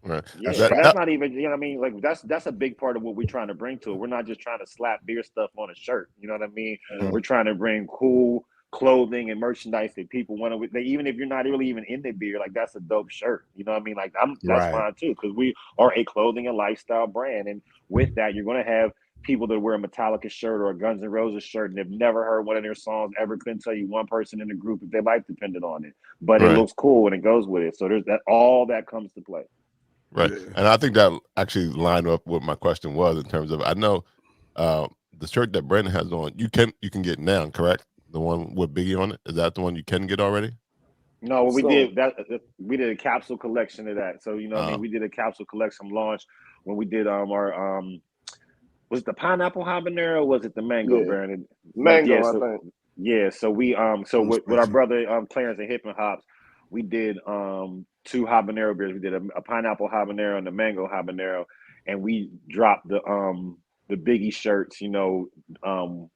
Right.
Yeah, that's not even, you know what I mean? Like that's a big part of what we're trying to bring to it. We're not just trying to slap beer stuff on a shirt. You know what I mean? We're trying to bring cool clothing and merchandise that people want to, even if you're not really even in the beer, like that's a dope shirt. You know what I mean? Like that's fine too, because we are a clothing and lifestyle brand. And with that, you're going to have people that wear a Metallica shirt or a Guns N' Roses shirt and have never heard one of their songs, ever couldn't tell you one person in the group if their life depended on it. But it looks cool and it goes with it. So there's that, all that comes to play.
Right. And I think that actually lined up what my question was in terms of, I know the shirt that Brandon has on, you can get now, correct? The one with Biggie on it, is that the one you can get already?
No, we did a capsule collection of that. So, you know what I mean? We did a capsule collection launch when we did our was it the pineapple habanero or was it the mango, Brandon?
Mango,
I
think.
Yeah, so we with our brother Clarence and Hip and Hops, we did 2 habanero beers. We did a pineapple habanero and a mango habanero, and we dropped the Biggie shirts, you know,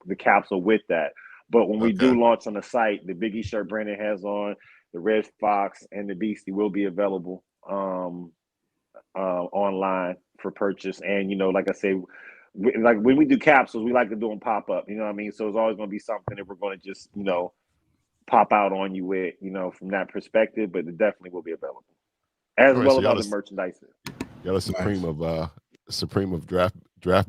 the capsule with that. But when we do launch on the site, the Biggie shirt Brandon has on, the Red Fox and the Beastie will be available online for purchase. And, you know, like I say, like when we do capsules, we like to do them pop up, you know what I mean? So it's always going to be something that we're going to just, you know, pop out on you with, you know, from that perspective, but it definitely will be available. As well as other merchandise.
Y'all are supreme of draft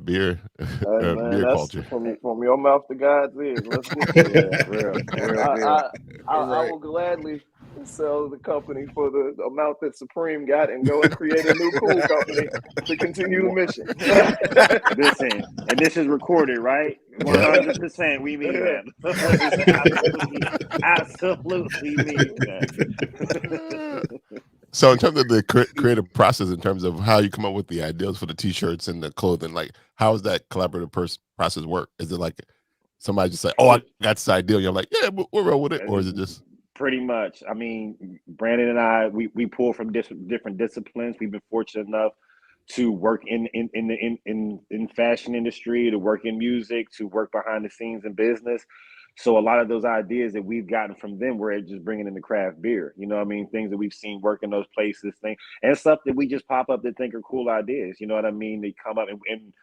beer,
man,
beer culture.
From your mouth to God's ears. Let's get to it. I will gladly sell the company for the amount that Supreme got and go and create a new cool company to continue the mission.
Listen, and this is recorded, right? 100%. We mean that. Absolutely mean that.
So in terms of the creative process, in terms of how you come up with the ideas for the t-shirts and the clothing, like how does that collaborative process work? Is it like somebody just say, "Oh, I got this idea," you're like, "Yeah, we'll roll with it," or is it just
pretty much? I mean, Brandon and I, we pull from different disciplines. We've been fortunate enough to work in fashion industry, to work in music, to work behind the scenes in business. So a lot of those ideas that we've gotten from them, we're just bringing in the craft beer. You know what I mean? Things that we've seen work in those places, and stuff that we just pop up that think are cool ideas. You know what I mean? They come up and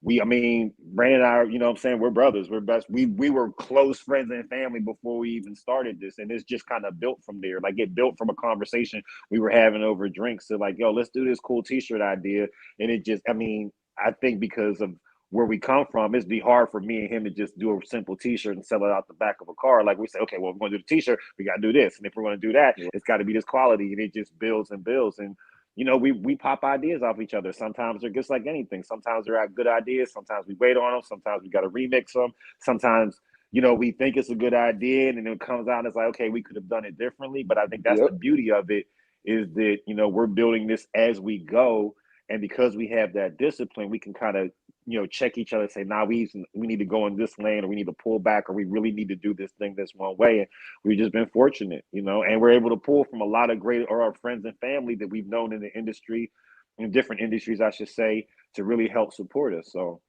we, I mean, Brandon and I, you know what I'm saying? We're brothers. We're best. We were close friends and family before we even started this. And it's just kind of built from there. Like it built from a conversation we were having over drinks to like, yo, let's do this cool t-shirt idea. And it just, I mean, I think because of where we come from, it'd be hard for me and him to just do a simple t-shirt and sell it out the back of a car. Like we say, okay, well, we're going to do the t-shirt. We got to do this. And if we're going to do that, it's got to be this quality. And it just builds and builds. And, you know, we pop ideas off each other. Sometimes they're just like anything. Sometimes they're good ideas. Sometimes we wait on them. Sometimes we got to remix them. Sometimes, you know, we think it's a good idea and then it comes out and it's like, okay, we could have done it differently. But I think that's the beauty of it, is that, you know, we're building this as we go. And because we have that discipline, we can kind of, you know, check each other and say, nah, we need to go in this lane, or we need to pull back, or we really need to do this thing this one way. And we've just been fortunate, you know, and we're able to pull from a lot of great, or our friends and family that we've known in the industry, in different industries, I should say, to really help support us. So,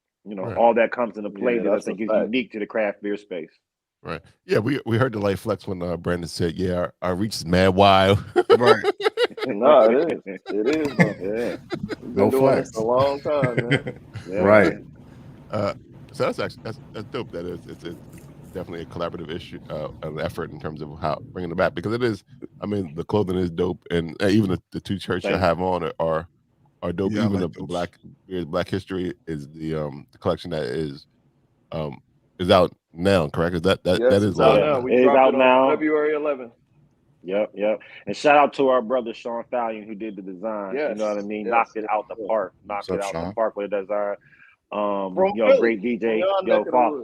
all that comes into play that I think is unique to the craft beer space.
Right. Yeah, we heard the light flex when Brandon said, "Yeah, our reach is mad wide."
Right.
No, it is. It is.
Yeah.
We've been doing this a long time, man.
Yeah,
right.
So that's actually that's dope. That is, it's definitely a collaborative issue, an effort in terms of how bringing it back, because it is. I mean, the clothing is dope, and even the two shirts you have on are dope.
Yeah,
even
like
the Black History is the collection that is out now, correct? Is that
Yes,
is
it's out now. We dropped it on February 11th.
Yep. And shout out to our brother Sean Fallion who did the design.
Yes.
You know what I mean?
Yes.
Knocked it out the park.
What's up, Sean?
The park with the design.
Philly,
great DJ.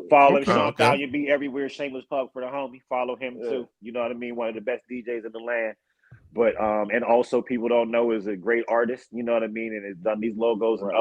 Follow Sean Fallion. Be everywhere. Shameless plug for the homie. Follow him too. You know what I mean? One of the best DJs in the land. But and also people don't know is a great artist. You know what I mean? And has done these logos and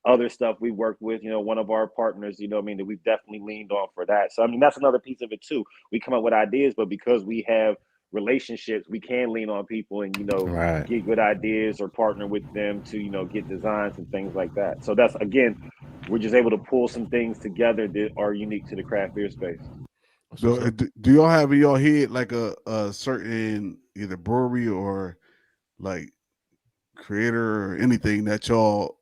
other stuff we worked with. One of our partners. You know what I mean? That we've definitely leaned on for that. So I mean that's another piece of it too. We come up with ideas, but because we have relationships, we can lean on people and get good ideas or partner with them to get designs and things like that. So that's, again, we're just able to pull some things together that are unique to the craft beer space.
So do y'all have in your head like a certain either brewery or like creator or anything that y'all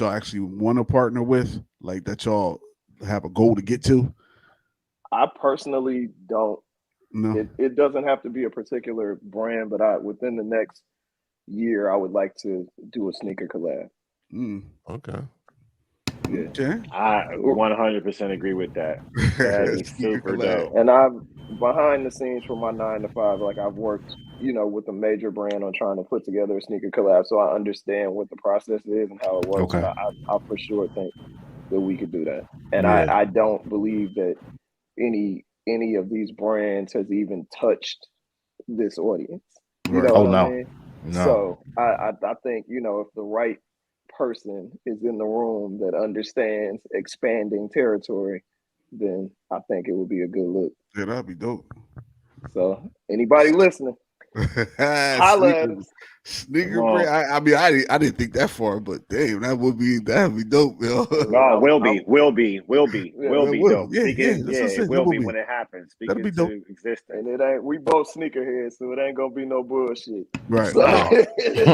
actually want to partner with, like that y'all have a goal to get to?
I personally don't.
No.
It doesn't have to be a particular brand, but within the next year, I would like to do a sneaker collab.
Okay.
Yeah.
Okay.
I 100% agree with that. That is super dope.
And I'm behind the scenes for my 9 to 5. Like I've worked, with a major brand on trying to put together a sneaker collab, so I understand what the process is and how it works.
Okay.
I for sure think that we could do that. And I don't believe that any of these brands has even touched this audience. You know what I mean?
No.
So I think, if the right person is in the room that understands expanding territory, then I think it would be a good look.
Yeah, that'd be dope.
So anybody listening, holla at us.
Sneaker brand. I mean, I didn't think that far, but damn, that'd be dope, yo.
No, will be dope.
It
will be when it happens.
That'll be dope.
Existence.
And it ain't. We both sneakerheads, so it ain't gonna be no bullshit.
Right.
So,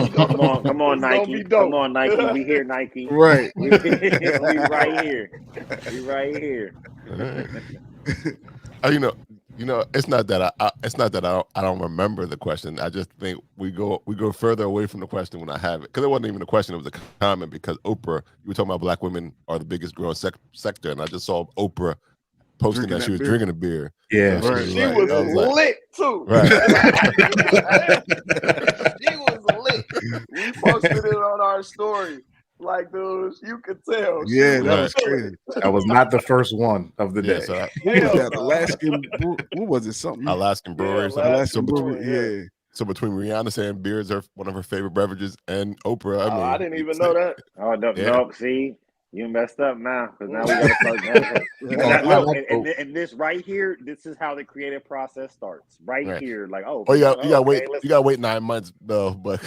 come on, Nike. Come on, Nike. We here, Nike.
Right.
we right here. We right here.
It's not that I don't remember the question. I just think we go further away from the question when I have it, because it wasn't even a question; it was a comment. Because Oprah, you were talking about Black women are the biggest growing sector, and I just saw Oprah posting that she was drinking a beer.
Yeah,
so
she was lit too.
Right.
She was lit. We posted it on our story. Like, dude, you could tell.
Yeah, that was crazy.
That was not the first one of the day.
So
Alaskan, what was it? Something
Alaskan Brewery.
Alaskan Brewery. Yeah.
So between Rihanna saying beers are one of her favorite beverages and Oprah,
I didn't even know that.
Oh no! See, you messed up now, because now we got to start. And this right here, this is how the creative process starts. Right here, like you
gotta wait 9 months though, but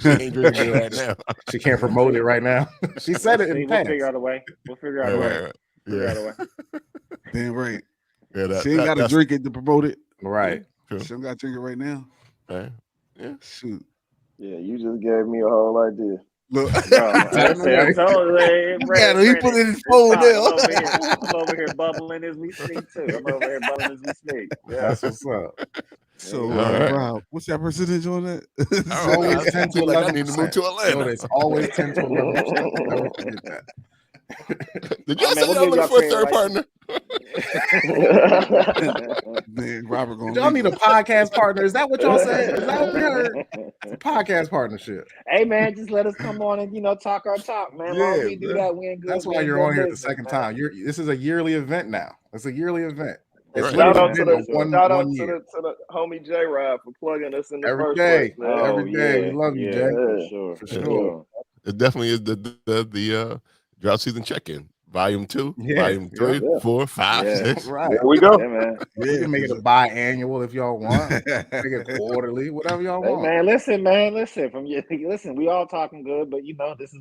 she ain't drinking it right now.
She can't promote it right now. She said it in the past.
We'll figure out a way.
Damn right.
Yeah,
she ain't got to drink it to promote it.
Right.
She don't got to drink it right now.
Right. Yeah.
Shoot.
Yeah, you just gave me a whole idea.
Look,
I told you,
he put it in his phone now.
I'm over here bubbling as we speak too. Yeah,
that's what's up.
So, Rob, what's that percentage on that?
It's always 10 to 11%.
I need to move to Atlanta.
It's always 10 to 11%.
Did y'all say y'all looking for a third partner?
Man, Robert gonna
y'all need a podcast partner. Is that what y'all said? Is that what we heard? It's a podcast partnership.
Hey man, just let us come on and talk our talk, man.
Yeah,
we do that, we ain't good.
That's why you're on here the second time. This is a yearly event now. It's a yearly event.
Right. Shout out to the homie J Rod for plugging us in the
every
first
day.
place, man.
Every day. We love you, Jay.
For sure.
It definitely is the drought season check-in. Volume 2, Volume 3, 4, 5, 6.
Right.
There we go.
Yeah, man.
You can make it a biannual if y'all want. Make it quarterly, whatever y'all want.
Man, listen. Listen, we all talking good, but this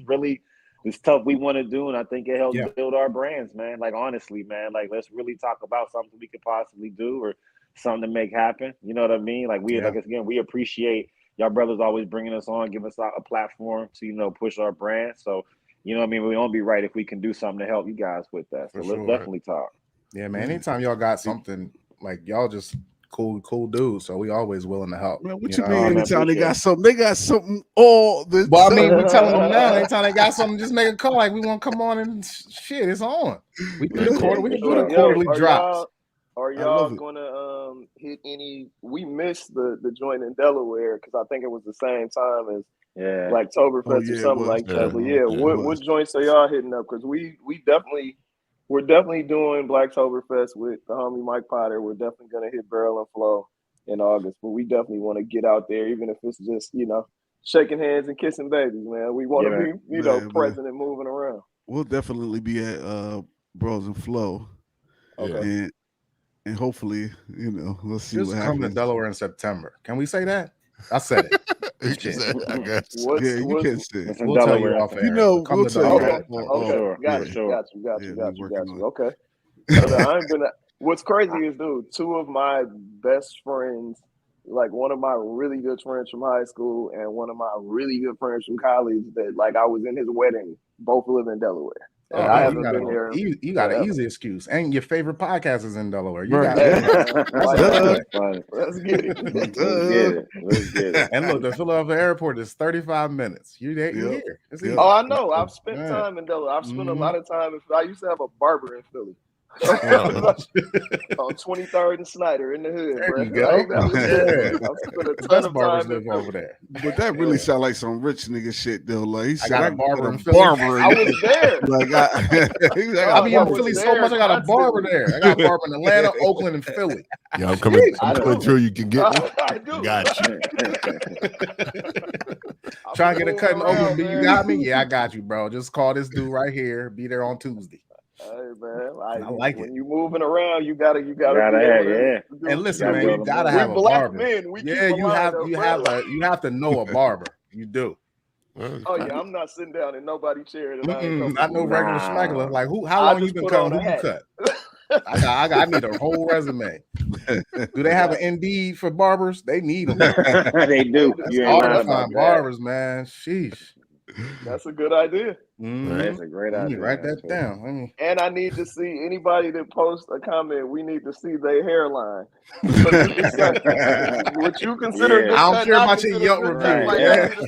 the stuff we want to do, and I think it helps build our brands, man. Like honestly, man, like let's really talk about something we could possibly do or something to make happen. You know what I mean? Like we appreciate y'all brothers always bringing us on, giving us a platform to push our brand. So you know what I mean? We won't be right if we can do something to help you guys with that. So let's definitely talk.
Yeah, man. Anytime y'all got something, like y'all just cool dudes. So we always willing to help.
Man, what you mean? Anytime they got something all the
Well, I mean, we telling them now. Anytime they got something, just make a call. Like we want to come on and shit. It's on. We can do the quarterly drops.
Are y'all gonna hit any? We missed the joint in Delaware because I think it was the same time as Blacktoberfest or something like that. But what joints are y'all hitting up? Because we're definitely doing Blacktoberfest with the homie Mike Potter. We're definitely gonna hit Barrel and Flow in August, but we definitely want to get out there, even if it's just shaking hands and kissing babies, man. We want to be present and moving around.
We'll definitely be at Bros and Flow, and hopefully we'll see what happens.
Come to Delaware in September. Can we say that? I said it.
I guess.
You can say.
We'll tell you off air.
We'll tell you.
Got you. Okay. So what's crazy is, dude, two of my best friends, like one of my really good friends from high school and one of my really good friends from college that like I was in his wedding, both live in Delaware. I haven't been there.
You got an easy excuse. And your favorite podcast is in Delaware.
Let's get it.
And look, the Philadelphia airport is 35 minutes. You're here.
Oh, I know. I've spent time in Delaware. I've spent a lot of time. I used to have a barber in Philly. On 23rd and Snyder in the hood.
There you go.
I spent a ton of time
live over there.
But that really sounds like some rich nigga shit, though. Like he said,
I got a barber in Philly.
I was there.
I be in Philly so much. I got a barber there. I got a barber in Atlanta, Oakland, and Philly.
Yeah, I'm coming through. You can get me.
I do.
Got you.
Trying to get a cut in Oakland. You got me? Yeah, I got you, bro. Just call this dude right here. Be there on Tuesday.
Hey man, I
like
when
it.
you moving around, you gotta
have, And listen, man, you gotta have a barber.
You
have to know a barber. You do.
Oh yeah, I'm not sitting down in nobody's chair.
Not no regular schmeckler. Like how long you been coming? Who you cut? I need a whole resume. Do they have an Indeed for barbers? They need them.
They do.
It's hard to find barbers, man. Sheesh.
That's a good idea.
That's a great idea.
Write that down.
And I need to see anybody that posts a comment. We need to see their hairline. What you consider?
I don't care about your Yelp review.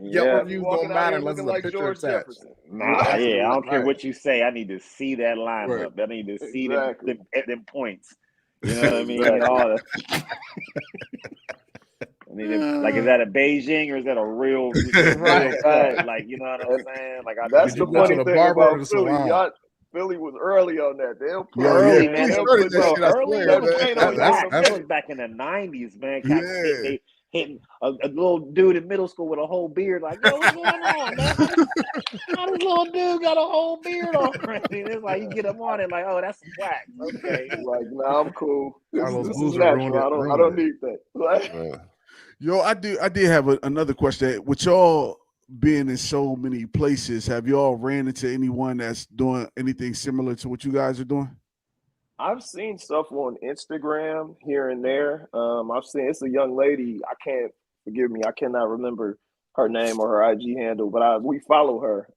Yelp reviews don't matter unless it's a picture attached.
I don't care what you say. I need to see that lineup. I need to see them points. You know what I mean? Like all that. I mean, like, is that a Beijing or is that a real cut? Like, you know what I'm saying? Like,
that's the funny thing about Philly. Philly was early on that. They'll put early, man.
That was back in the 90s, man. They hitting a little dude in middle school with a whole beard. Like, yo, what's going on, man? How this little dude got a whole beard already? It's like you get him on it, like, oh, that's some wax. Okay,
like, nah, I'm cool. This is natural. I don't need that.
Yo, I did have another question. With y'all being in so many places, have y'all ran into anyone that's doing anything similar to what you guys are doing?
I've seen stuff on Instagram here and there. I've seen it's a young lady. Forgive me, I cannot remember her name or her IG handle, but we follow her.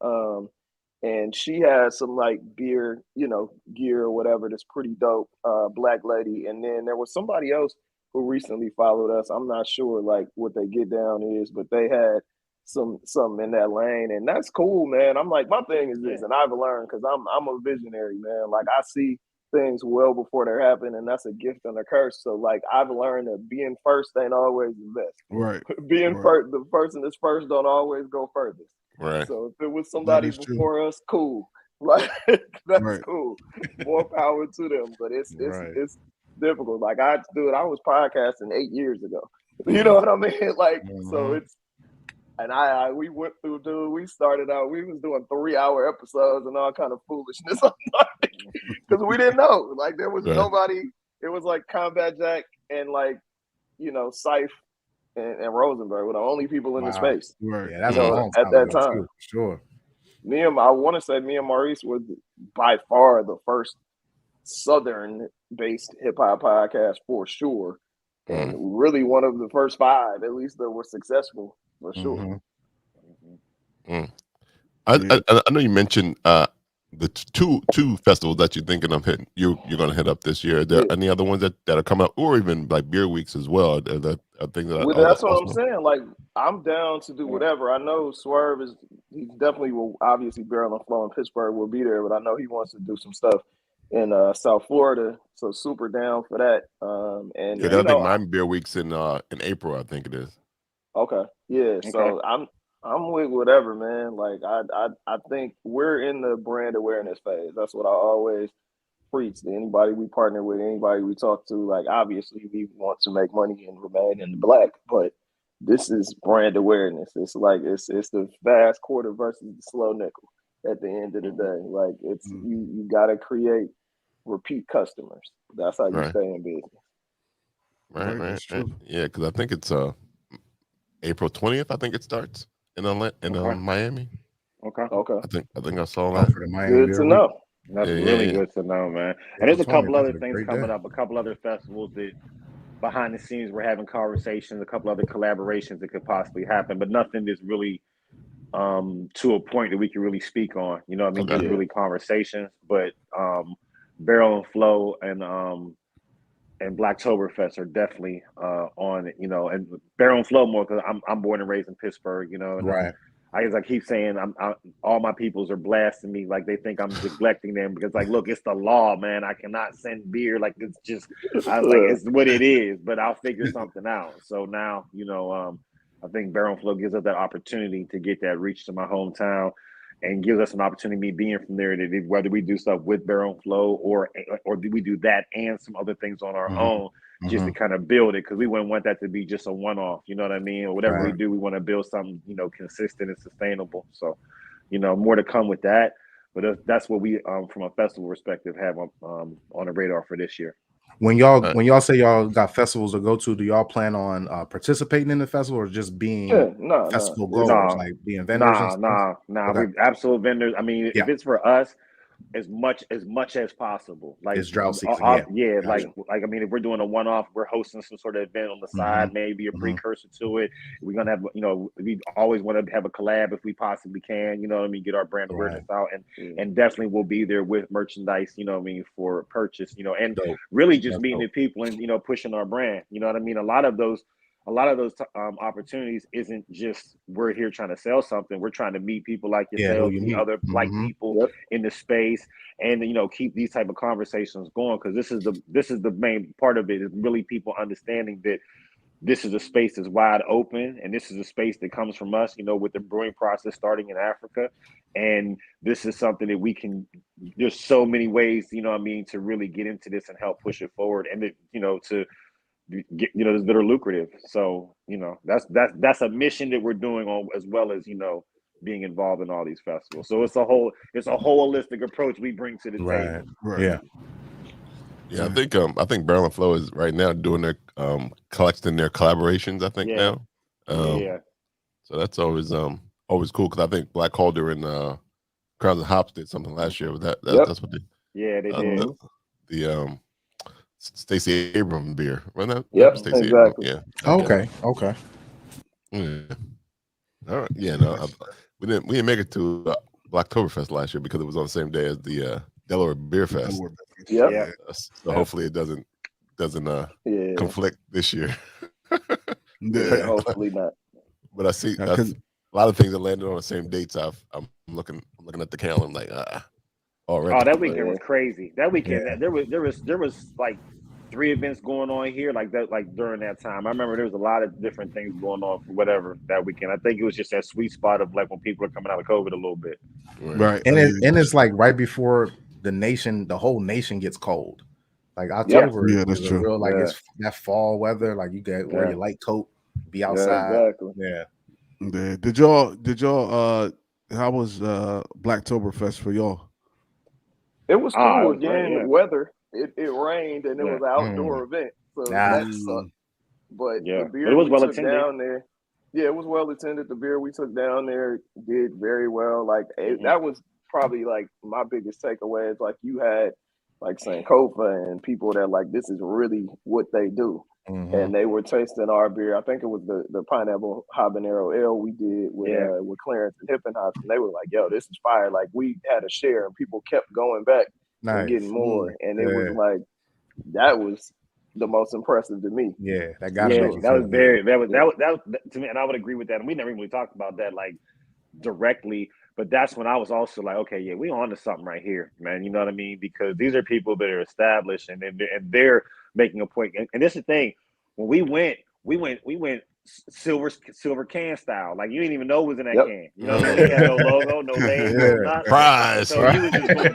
And she has some like beer, gear or whatever that's pretty dope. Black lady. And then there was somebody else who recently followed us. I'm not sure like what they get down is, but they had something in that lane, and that's cool, man. I'm like, my thing is this, and I've learned because I'm a visionary, man. Like I see things well before they happen, and that's a gift and a curse. So like I've learned that being first ain't always the best.
Right.
Being first, the person that's first don't always go furthest.
Right.
So if it was somebody before us, cool. Like that's cool. More power to them. But it's difficult. Like I was podcasting 8 years ago. You know what I mean? Like so it's. And we went through, dude. We started out. We was doing 3-hour episodes and all kind of foolishness because we didn't know. Like there was nobody. It was like Combat Jack and like Syph and Rosenberg were the only people in the space.
Right. Yeah, that's
at that time.
Sure.
I want to say me and Maurice were by far the first Southern-based hip hop podcast for sure, and really one of the first 5, at least, that were successful for sure.
I know you mentioned the two festivals that you're thinking of hitting. You're going to hit up this year. Are there any other ones that are coming up, or even like beer weeks as well? That things that
That's what I'm saying. Like, I'm down to do whatever. I know Swerve he definitely will. Obviously, Barrel and Flow in Pittsburgh will be there, but I know he wants to do some stuff in South Florida. So super down for that. And
I think Miami Beer Week's in April. I think it is.
Okay. Yeah. So I'm with whatever, man. Like I think we're in the brand awareness phase. That's what I always preach to anybody we partner with, anybody we talk to. Like, obviously we want to make money and remain in the black, but this is brand awareness. It's like it's the fast quarter versus the slow nickel at the end of the day. Like, it's you gotta create repeat customers. That's how you stay in business.
Right. Yeah, because I think it's April 20th. I think it starts in Miami.
Okay.
I think I saw that.
Good to know.
That's really good to know, man. And there's a couple other things coming up, a couple other festivals that behind the scenes we're having conversations, a couple other collaborations that could possibly happen, but nothing that's really to a point that we can really speak on. You know what I mean? Just really conversations. But Barrel and Flow and Blacktoberfest are definitely on it, you know, and Barrel and Flow more because I'm born and raised in Pittsburgh, you know. And I keep saying all my peoples are blasting me, like they think I'm neglecting them because, like, look, it's the law, man. I cannot send beer, like it's just, it's what it is. But I'll figure something out. So now, you know, I think Barrel and Flow gives us that opportunity to get that reach to my hometown, and gives us an opportunity, me being from there, to whether we do stuff with Barrel and Flow or do we do that and some other things on our own, just to kind of build it, because we wouldn't want that to be just a one-off, you know what I mean? Or whatever we do, we want to build something, you know, consistent and sustainable. So, you know, more to come with that. But that's what we, from a festival perspective, have on the radar for this year.
When y'all say y'all got festivals to go to, do y'all plan on participating in the festival or just being festival goers, like being vendors?
Nah. We're absolute vendors. I mean, if it's for us, as much as possible. Like,
it's Draught season.
Like I mean, if we're doing a one-off, we're hosting some sort of event on the side, maybe a precursor to it. We're gonna have, you know, we always want to have a collab if we possibly can, you know what I mean, get our brand awareness out, and definitely we'll be there with merchandise, you know what I mean, for purchase, you know, and really just meeting the people and, you know, pushing our brand, you know what I mean. A lot of those opportunities isn't just we're here trying to sell something. We're trying to meet people like yourself, the other like people in the space, and, you know, keep these type of conversations going, because this is the main part of it, is really people understanding that this is a space that's wide open, and this is a space that comes from us, you know, with the brewing process starting in Africa, and this is something that we can. There's so many ways, you know what I mean, to really get into this and help push it forward, and you know, to get, you know, that are lucrative. So, you know, that's a mission that we're doing on, as well as, you know, being involved in all these festivals. So it's a holistic approach we bring to the table.
Yeah, I think Barrel and Flow is right now doing their collecting their collaborations, I think now. So that's always cool, because I think Black Calder and Crowns and Hops did something last year with that. That's what they did. The Stacey Abrams beer, wasn't that? Stacey
exactly.
Abrams.
Yeah. Okay.
Yeah. All right. Yeah. No, we didn't make it to Blacktoberfest last year because it was on the same day as the Delaware Beer Fest. So hopefully it doesn't conflict this year.
Hopefully not.
But I see a lot of things that landed on the same dates. I'm looking at the calendar. I'm like, already.
Oh, that weekend was crazy. That weekend, there was like 3 events going on here, like that, like during that time. I remember there was a lot of different things going on for whatever that weekend. I think it was just that sweet spot of like when people are coming out of COVID a little bit.
Right. And it's like right before the whole nation gets cold. Like October
that's
is
true.
real, like it's that fall weather. Like you get wear your light coat, be outside. Did y'all how was Blacktoberfest for y'all?
It was cool. Again, weather. It rained and it was an outdoor event, so that sucked. But the beer
it was
we
well
took
attended
down there, Yeah, it was well attended. The beer we took down there did very well. Like that was probably like my biggest takeaway. Is like you had like Sankofa and people that like this is really what they do, and they were tasting our beer. I think it was the pineapple habanero ale we did with Clarence and Hippenhops, and they were like, "Yo, this is fire!" Like we had a share, and people kept going back and getting more, and it was like that was the most impressive to me.
Yeah, that got
that was to me, and I would agree with that. And we never really talked about that like directly, but that's when I was also like, okay, yeah, we on to something right here, man. You know what I mean? Because these are people that are established and they're making a point. And this is the thing, when we went silver can style. Like you didn't even know it was in that can. You know what I mean? We had no logo, no label, nothing.
Prize.
So you was just going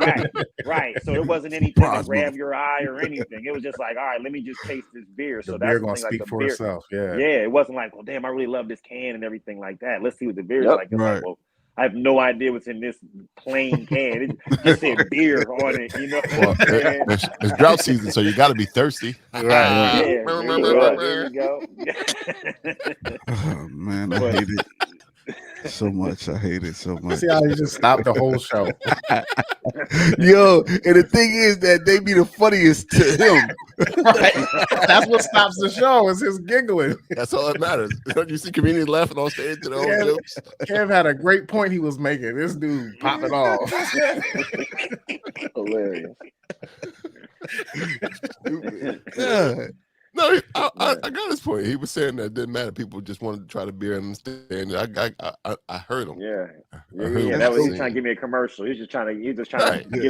right. So it wasn't anything to grab your eye or anything. It was just like, all right, let me just taste this beer. So
the
that's
beer gonna speak for itself. Yeah.
It wasn't like, well, damn, I really love this can and everything like that. Let's see what the beer is like. It's like, well, I have no idea what's in this plain can. It just said beer on it, you know.
Well, it's drought season, so you got to be thirsty.
Right. There you go.
Oh, man, I hate it so much. I hate it so much.
See how you just stopped the whole show.
Yo, and the thing is that they be the funniest to him.
Right. That's what stops the show is his giggling.
That's all that matters. You see comedians laughing on stage at their own jokes.
Kev had a great point he was making. This dude popping off.
Hilarious.
God. No, I got his point. He was saying that it didn't matter. People just wanted to try the beer and understand. I heard him.
That was he trying to give me a commercial. He was just trying to give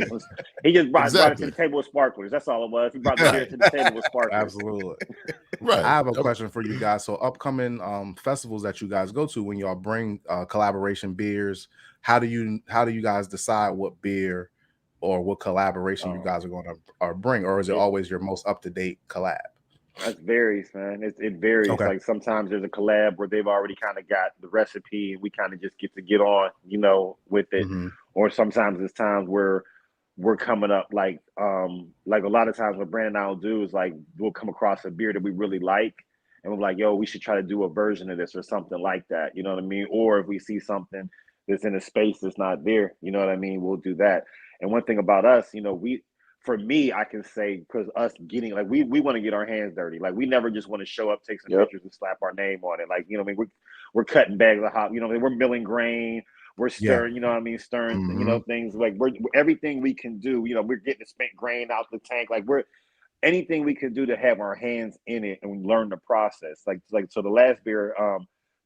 some. He just brought it to the table with sparklers. That's all it was. He brought the beer to the table with sparklers.
Absolutely.
Right.
I have a question for you guys. So upcoming festivals that you guys go to, when y'all bring collaboration beers, how do you guys decide what beer or what collaboration you guys are going to bring, or is it always your most up to date collab?
That varies, man. It varies. Okay. Like sometimes there's a collab where they've already kind of got the recipe and we kind of just get on, with it. Or sometimes there's times where we're coming up like a lot of times what Brandon and I'll do is like we'll come across a beer that we really like and we're like, yo, we should try to do a version of this or something like that. You know what I mean? Or if we see something that's in a space that's not there, you know what I mean? We'll do that. And one thing about us, for me, I can say because us getting like we want to get our hands dirty. Like we never just want to show up, take some pictures, and slap our name on it. Like we're cutting bags of hop. We're milling grain. We're stirring. Stirring. Things like we're everything we can do. We're getting the spent grain out the tank. Like we're anything we can do to have our hands in it and learn the process. Like so the last beer,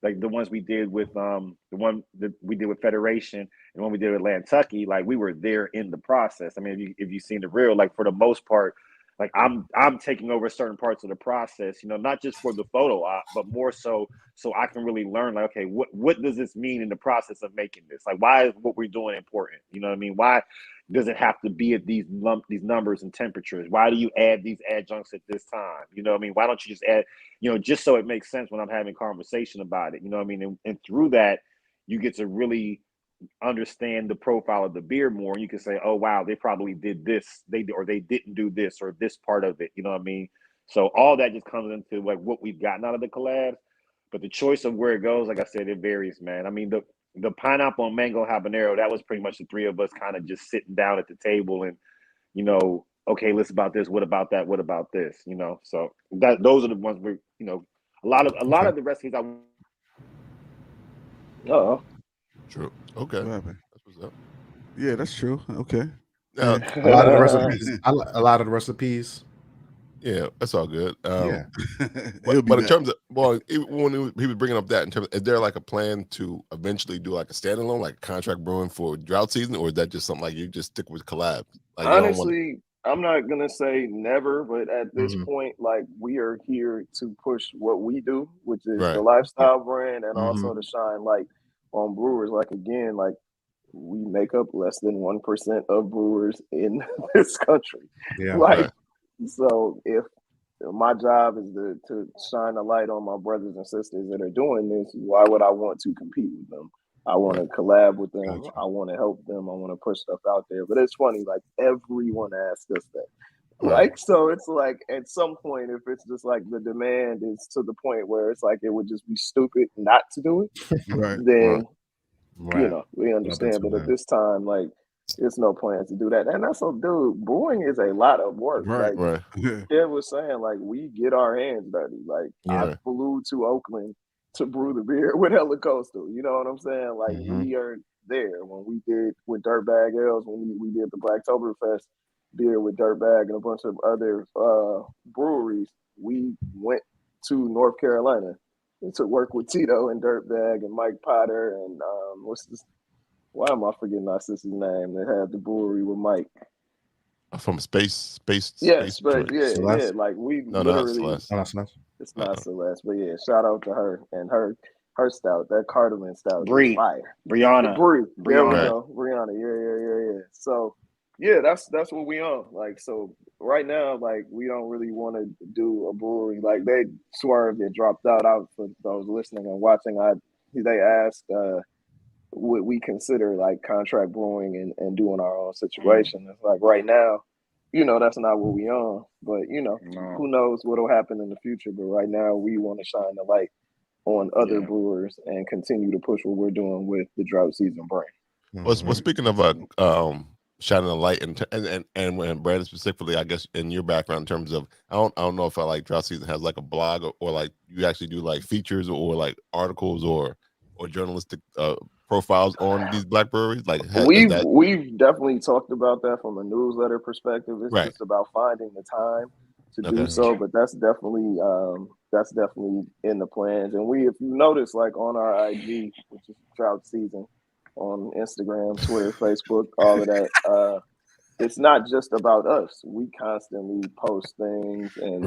like the ones we did with the one that we did with Federation and the one we did with Lantucky, like we were there in the process. I mean, if you've seen the reel, like for the most part, like I'm taking over certain parts of the process, not just for the photo op, but more so I can really learn like, okay, what does this mean in the process of making this? Like, why is what we're doing important? You know what I mean? Why does it have to be at these numbers and temperatures? Why do you add these adjuncts at this time? You know what I mean? Why don't you just add, just so it makes sense when I'm having conversation about it, you know what I mean? And through that, you get to really understand the profile of the beer more. And you can say, oh, wow, they probably did this, they didn't do this or this part of it. You know what I mean? So all that just comes into like what we've gotten out of the collabs. But the choice of where it goes, like I said, it varies, man. I mean, the pineapple and mango habanero, that was pretty much the three of us kind of just sitting down at the table and, okay, let's about this. What about that? What about this? So those are the ones where, a lot of the recipes
True. Okay. That's what's up.
Yeah, that's true. Okay.
A lot of the recipes. A lot of the recipes.
Yeah, that's all good.
Yeah.
but in terms of when he was bringing up that, in terms of, is there like a plan to eventually do like a standalone, like contract brewing for drought season, or is that just something like you just stick with collab? Like,
honestly, I'm not gonna say never, but at this point, like we are here to push what we do, which is the lifestyle brand, and also to shine light on brewers. Like again, like we make up less than 1% of brewers in this country. Yeah, so if my job is to shine a light on my brothers and sisters that are doing this, why would I want to compete with them? I want to collab with them. I want to help them. I want to push stuff out there. But it's funny, like everyone asks us that. Like, so it's like at some point, if it's just like the demand is to the point where it's like it would just be stupid not to do it,
Right.
then
Right.
you know we understand. But at this time, like, there's no plans to do that. And that's so, dude, brewing is a lot of work.
Right.
Like Kev was saying, like, we get our hands dirty. Like, I flew to Oakland to brew the beer with Hella Coastal. You know what I'm saying? Like, we are there when we did with Dirtbag Ales, when we did the Blacktoberfest beer with Dirtbag and a bunch of other breweries. We went to North Carolina to work with Tito and Dirtbag and Mike Potter and why am I forgetting our sister's name that had the brewery with Mike?
From space.
Yes, but yeah, like we literally. It's not Celeste, but yeah, shout out to her and her stout, that cardamom stout, fire.
Brianna.
There we go, Brianna. Yeah. So yeah, that's what we on. Like, so right now, like, we don't really want to do a brewery. Like, they swerved and dropped out for those listening and watching. They asked would we consider like contract brewing and doing our own situation. It's like right now, you know, that's not what we on. But you know, who knows what'll happen in the future. But right now we want to shine the light on other brewers and continue to push what we're doing with the drought season brand.
Well, speaking of shining a light and when Brandon specifically, I guess in your background in terms of I don't know if drought season has like a blog or like you actually do like features or like articles or journalistic profiles on these black breweries. Like
we've definitely talked about that from a newsletter perspective. It's just about finding the time to do so, but that's definitely in the plans. And if you notice, like on our IG, which is drought season, on Instagram, Twitter, Facebook, all of that, it's not just about us. We constantly post things and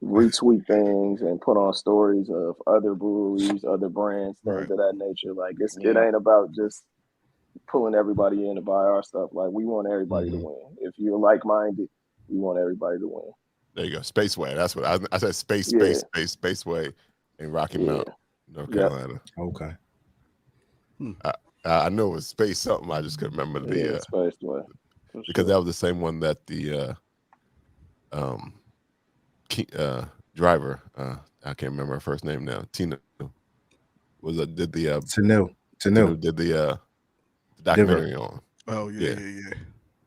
retweet things and put on stories of other breweries, other brands, things of that nature. Like it ain't about just pulling everybody in to buy our stuff. Like, we want everybody to win. If you're like-minded, we want everybody to win.
There you go. Spaceway. That's what I said. Spaceway in Rocky Mount, North Carolina.
Okay.
I know it was space something. I just couldn't remember the
Spaceway.
Because that was the same one that the driver, I can't remember her first name now. Tina did the
Tanu
did the documentary
Diver.
on.
Oh yeah.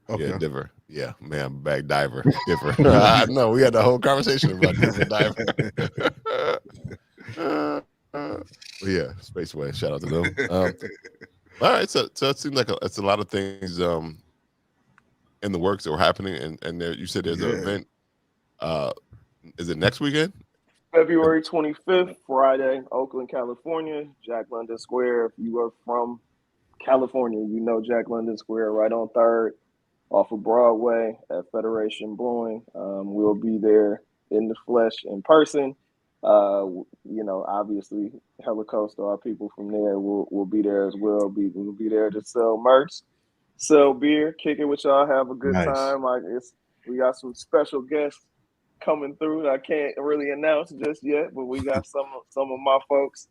Okay.
Yeah, Diver. Yeah, man, bag diver. Diver. I know we had the whole conversation about Diver diver. Yeah, Spaceway. Shout out to them. All right, so it seems like it's a lot of things in the works that were happening, and there, you said there's an event. Is it next weekend?
February 25th, Friday, Oakland, California, Jack London Square. If you are from California, you know Jack London Square, right on 3rd, off of Broadway at Federation Brewing. We'll be there in the flesh, in person. You know, obviously, Hella Coastal, our people from there will be there as well. We'll be there to sell merch, sell beer, kick it with y'all, have a good time. We got some special guests coming through. I can't really announce just yet, but we got some of my folks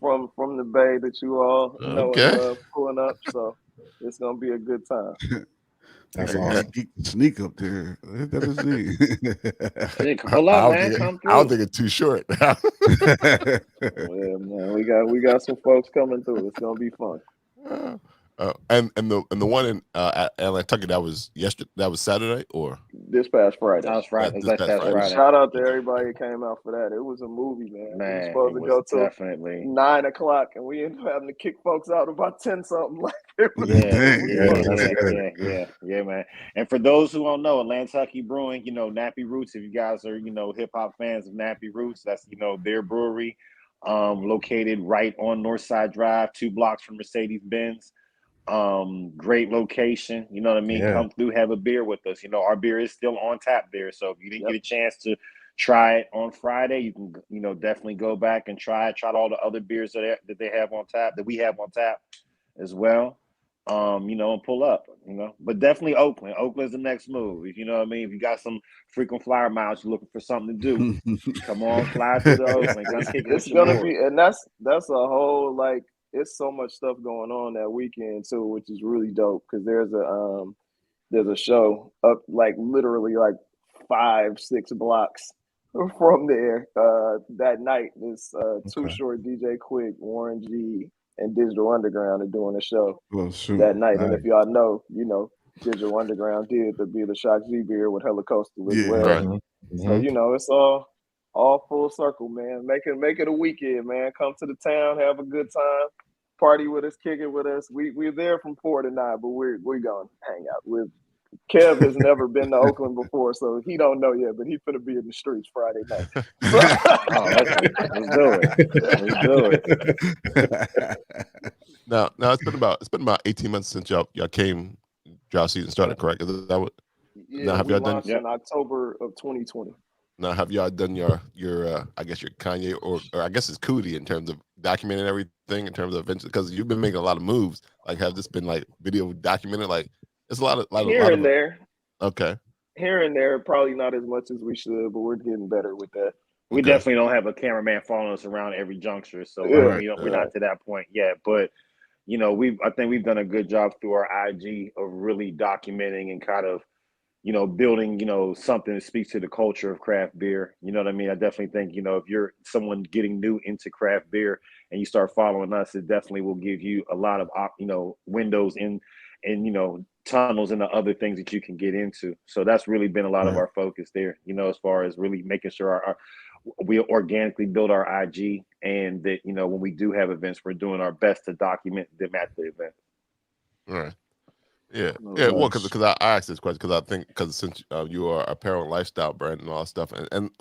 from the Bay that you all know and love pulling up. So it's gonna be a good time.
That's awesome.
Sneak up there. That is neat.
Pull up, man. Come through.
I don't think it's too short.
Yeah, man. We got some folks coming through. It's gonna be fun.
And the one in Nantucket, that was yesterday. That was Saturday or
this past Friday.
That was Friday. This past Friday.
Shout out to everybody who came out for that. It was a movie, man. We were supposed to go till
definitely
9 o'clock, and we ended up having to kick folks out about 10 something. Like it was
yeah, man. And for those who don't know, Nantucket Brewing, you know, Nappy Roots. If you guys are, you know, hip hop fans of Nappy Roots, that's, you know, their brewery, located right on Northside Drive, 2 blocks from Mercedes-Benz. Great location, you know what I mean? Come through, have a beer with us. You know, our beer is still on tap there, so if you didn't get a chance to try it on Friday, you can, you know, definitely go back and try all the other beers that they have on tap, that we have on tap as well. You know, and pull up, you know. But definitely Oakland's the next move. If you know what I mean, if you got some frequent flyer miles, you're looking for something to do, come on, fly to the Oakland.
It's gonna be, and that's a whole, like, it's so much stuff going on that weekend too, which is really dope, because there's there's a show up like literally like 5-6 blocks from there. That night, this Too Short, DJ Quick, Warren G, and Digital Underground are doing a show that night. And if y'all know, Digital Underground did the Be the Shock Z beer with Helicoastal as well.
Right.
So it's all full circle, man. Make it a weekend, man. Come to the town, have a good time, party with us, kick it with us. We're there from 4 to 9, but we're gonna hang out with. Kev has never been to Oakland before, so he don't know yet. But he's gonna be in the streets Friday night.
Let's do it.
Now it's been about 18 months since y'all came. Draught season started, correct? Is that what?
Yeah,
now have y'all done
in October of 2020?
Now have y'all done your I guess your Kanye or I guess it's Cootie in terms of documenting everything in terms of events, because you've been making a lot of moves. Like, have this been like video documented? Like, it's a lot of
there.
Okay.
Here and there, probably not as much as we should, but we're getting better with that.
We definitely don't have a cameraman following us around every juncture, so we're not to that point yet. But I think we've done a good job through our IG of really documenting and kind of building something that speaks to the culture of craft beer. You know what I mean? I definitely think if you're someone getting new into craft beer and you start following us, it definitely will give you a lot of windows and tunnels into other things that you can get into. So that's really been a lot of our focus there, as far as really making sure we organically build our IG, and that, when we do have events, we're doing our best to document them at the event.
All right. Yeah. Well, because I asked this question because I think since you are apparel and lifestyle brand and all that stuff, and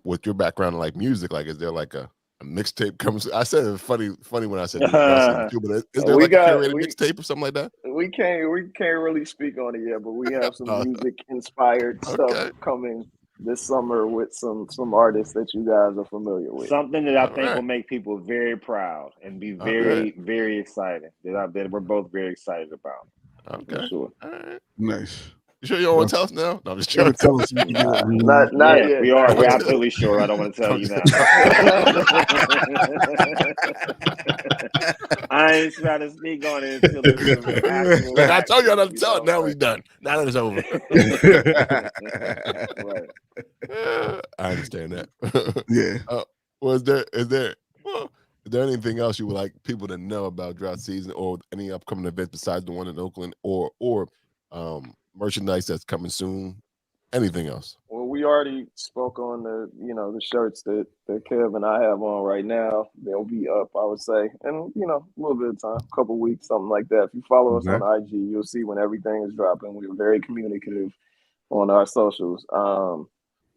with your background in like music, like, is there like a mixtape comes? I said it funny when I said it, but is there like a curated mixtape or something like that?
We can't really speak on it yet, but we have some music inspired stuff coming this summer with some artists that you guys are familiar with.
Something that I think will make people very proud and be very, very excited. That we're both very excited about.
Okay.
Sure.
All right.
Nice.
You sure you don't want to tell us now? No, I'm just trying to
tell us.
Not yet.
We are. We're absolutely sure. I don't want to tell you now. I ain't trying to speak on it until it's
I told you not to tell it. Now we're done. Now that it's over. I understand that.
Yeah.
Well, is there anything else you would like people to know about Draught season, or any upcoming events besides the one in Oakland, or merchandise that's coming soon? Anything else?
Well, we already spoke on the shirts that Kev and I have on right now. They'll be up, I would say, in a little bit of time, a couple weeks, something like that. If you follow us on IG, you'll see when everything is dropping. We're very communicative on our socials.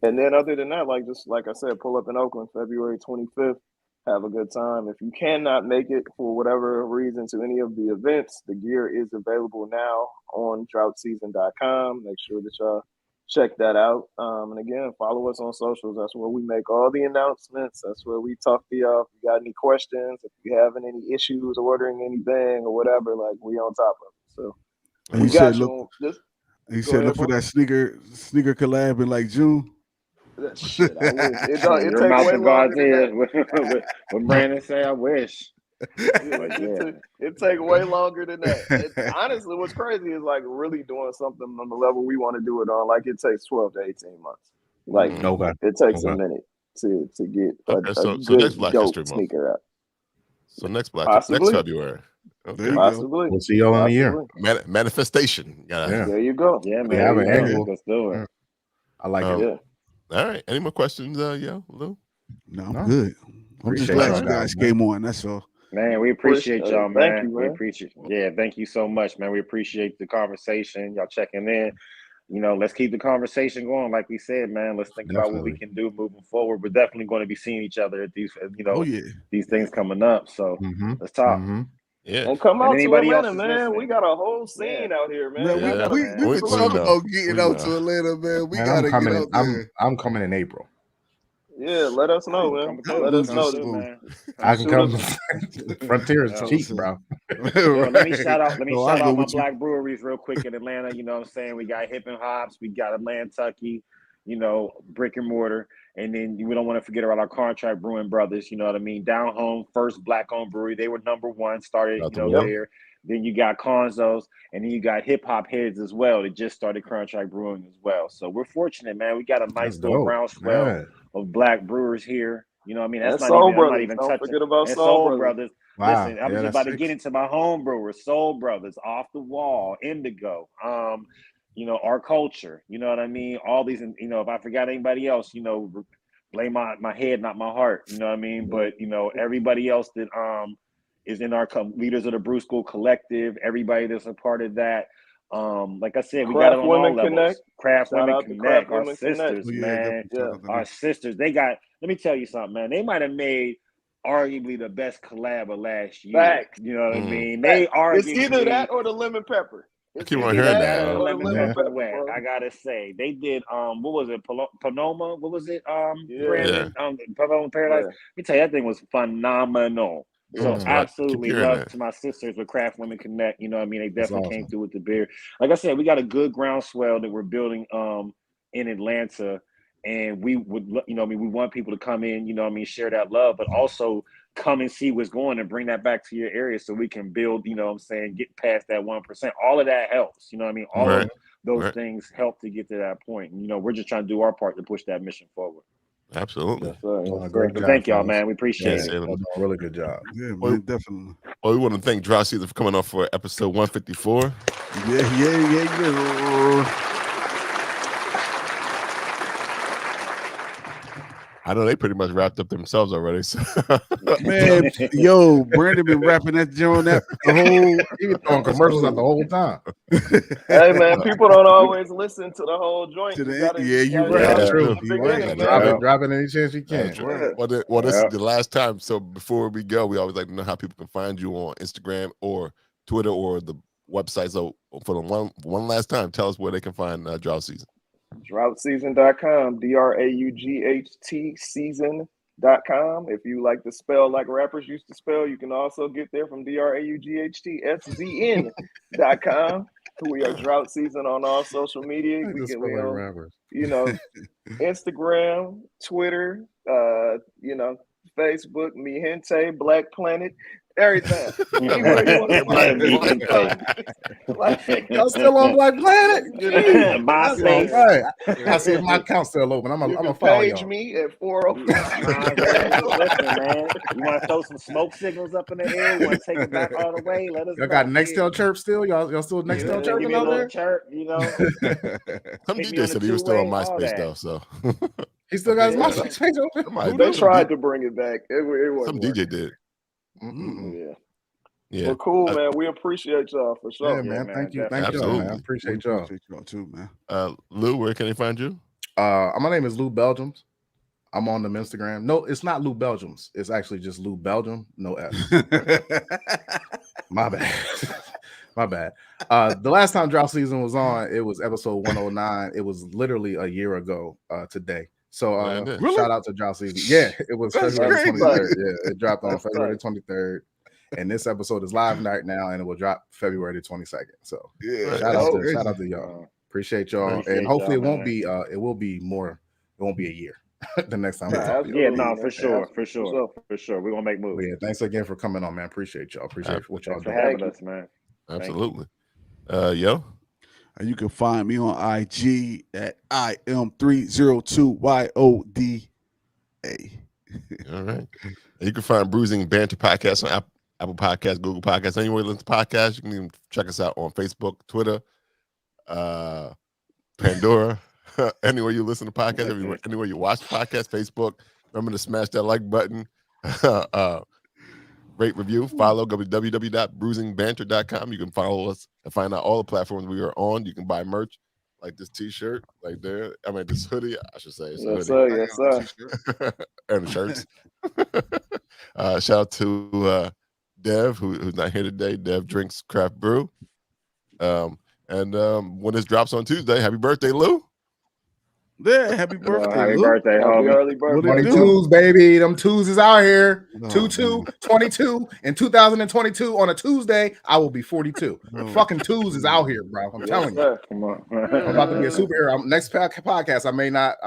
And then other than that, like I said, pull up in Oakland, February 25th. Have a good time. If you cannot make it for whatever reason to any of the events, the gear is available now on droughtseason.com. Make sure that y'all check that out. And again, follow us on socials. That's where we make all the announcements. That's where we talk to y'all. If you got any questions, if you having any issues ordering anything or whatever, like, we on top of it. So
and
we got you.
He said look for that sneaker collab in like June.
Shit, I wish. It
Your mouth of God's ears. What Brandon say, I wish.
It take way longer than that. Honestly, what's crazy is like really doing something on the level we want to do it on. Like, it takes 12 to 18 months. Like, it takes a minute to get a good dope sneaker out.
So next February. Okay.
Possibly.
We'll see y'all in a year.
Manifestation.
There you go.
Yeah, man. Let's do it.
I like it.
Yeah.
All right. Any more questions, Lou?
No, I'm good. I'm just glad you guys came on. That's all.
Man, we appreciate y'all, man.
Thank you, man.
We appreciate. Yeah, thank you so much, man. We appreciate the conversation. Y'all checking in. Let's keep the conversation going. Like we said, man, let's think about what we can do moving forward. We're definitely going to be seeing each other at these, these things coming up. So let's talk.
Yeah.
Well, come out to Atlanta, man. We got a whole scene out here, man.
We were talking about getting out to Atlanta, man. We gotta get out there.
I'm coming in April.
Yeah, let us know, man. Let us know, man.
I can come. Frontier is cheap, bro.
Let me shout out my black breweries real quick in Atlanta. You know what I'm saying? We got Hip and Hops, we got Atlantucky, brick and mortar. And then we don't want to forget about our contract brewing brothers. You know what I mean? Down home, first black-owned brewery. They were number one, started there. Then you got Conzos, and then you got hip hop heads as well that just started Contract Brewing as well. So we're fortunate, man. We got a nice little groundswell of black brewers here. You know what I mean? That's not
Soul
even,
Brothers.
I'm not even
Don't
touching.
forget about
And
Soul Brothers.
Wow.
Listen, I was about to get into my home brewers, Soul Brothers, Off the Wall, Indigo, you know, Our Culture, you know what I mean? All these, you know, if I forgot anybody else, you know, blame my head, not my heart, you know what I mean? But, you know, everybody else that is in our Leaders of the Brew School Collective, everybody that's a part of that. Like I said, we got it on all levels. Craft Women Connect, our sisters, man. Our sisters, they got, let me tell you something, man. They might have made arguably the best collab of last year.
Facts.
You know what I mean? They are.
It's either that or the lemon pepper.
I keep on hearing that.
Lemon pepper wet. I gotta say, they did. What was it? Panoma. What was it? Brandon. Panoma Paradise. Let me tell you, that thing was phenomenal. So absolutely love to my sisters with Craft Women Connect. You know what I mean? They definitely came through with the beer. Like I said, we got a good groundswell that we're building in Atlanta. And we would, you know, I mean, we want people to come in, you know, I mean, share that love, but also come and see what's going and bring that back to your area so we can build, you know what I'm saying, get past that 1%. All of that helps, you know what I mean? All of those things help to get to that point. And, you know, we're just trying to do our part to push that mission forward.
Absolutely.
Great job,
thank y'all, man. We appreciate it.
Really good job.
Yeah, man, definitely.
Well, we want to thank Draught for coming on for episode 154.
Yeah.
I know they pretty much wrapped up themselves already. So.
Man, yo, Brandon been rapping that joint that the whole.
He was throwing commercials out the whole time.
Hey man, people don't always listen to the whole joint.
You're right.
That's true.
Drop
it any chance you can.
Well, this is the last time. So before we go, we always like to know how people can find you on Instagram or Twitter or the website. So for the one last time, tell us where they can find Draught Season.
Droughtseason.com, DRAUGHT season.com. If you like to spell like rappers used to spell, you can also get there from DRAUGHTSZN.com. We are Draught Season on all social media. We on, you know, Instagram, Twitter, you know, Facebook, Mi Gente, Black Planet. Everything.
Y'all still on Black Planet?
MySpace.
Right. I see if my account's still open. I'm gonna follow
page me at 405.
Listen, man. You want to throw some smoke signals up in the air? You want to take it back all the way? Let us.
Y'all got Nextel chirp still? Y'all still Nextel chirping out there?
Chirp, you know.
Some DJ said he was still on MySpace though, so
he still got his MySpace page open.
They tried to bring it back. It
some DJ did.
Yeah. Well, cool, man. We appreciate y'all for sure.
Yeah, man. Thank you, y'all, man. I appreciate y'all.
Too, man.
Lou, where can they find you?
My name is Lou Belgiums. I'm on them Instagram. No, it's not Lou Belgiums. It's actually just Lou Belgium. No S. My bad. My bad. The last time Draught Season was on, it was episode 109. It was literally a year ago today. So
really?
Shout out to Draught Season. Yeah, it was February 23rd. Yeah, it dropped on February 23rd. And this episode is live right now, and it will drop February 22nd. So shout out to y'all. Appreciate y'all. And hopefully it won't be it will be more, it won't be a year the next time we talk.
Yeah, no, for sure. We're gonna make moves.
Yeah, thanks again for coming on, man. Appreciate y'all. Appreciate what y'all
doing.
For
having us, man.
Absolutely. Yo.
You can find me on IG at IM302YODA.
All right. You can find Bruising Banter Podcast on Apple Podcasts, Google Podcasts, anywhere you listen to podcasts. You can even check us out on Facebook, Twitter, Pandora, anywhere you listen to podcasts, anywhere you watch podcasts, Facebook. Remember to smash that like button. Rate, review, follow, go to www.bruisingbanter.com. You can follow us and find out all the platforms we are on. You can buy merch like this t-shirt, like there. I mean, this hoodie, I should say. It's
yes,
hoodie.
sir.
And the shirts. Shout out to Dev, who's not here today. Dev drinks craft brew. And when this drops on Tuesday, happy birthday, Lou.
Yeah, happy birthday.
Happy birthday,
happy early birthday.
22s, baby. Them twos is out here. 22, and 2022 on a Tuesday, I will be 42. Fucking twos is out here, bro. I'm telling you.
Come on.
I'm about to be a superhero. Next podcast, I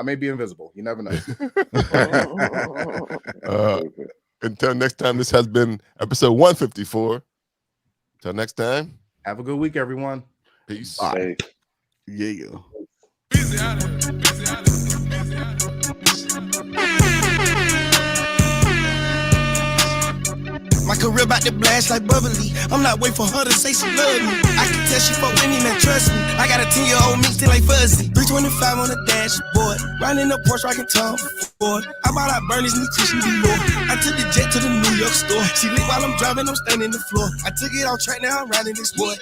may be invisible. You never know.
Until next time, this has been episode 154. Till next time.
Have a good week, everyone.
Peace.
Bye. Yeah.
My career about to blast like bubbly. I'm not waiting for her to say she love me. I can tell she fuck with me, man, trust me. I got a 10-year-old me still like fuzzy. 325 on the dashboard. Riding the Porsche, rocking Tom Ford. I bought out Bernie's new cushion before. I took the jet to the New York store. She lit while I'm driving, I'm standing the floor. I took it off track, now I'm riding this boy.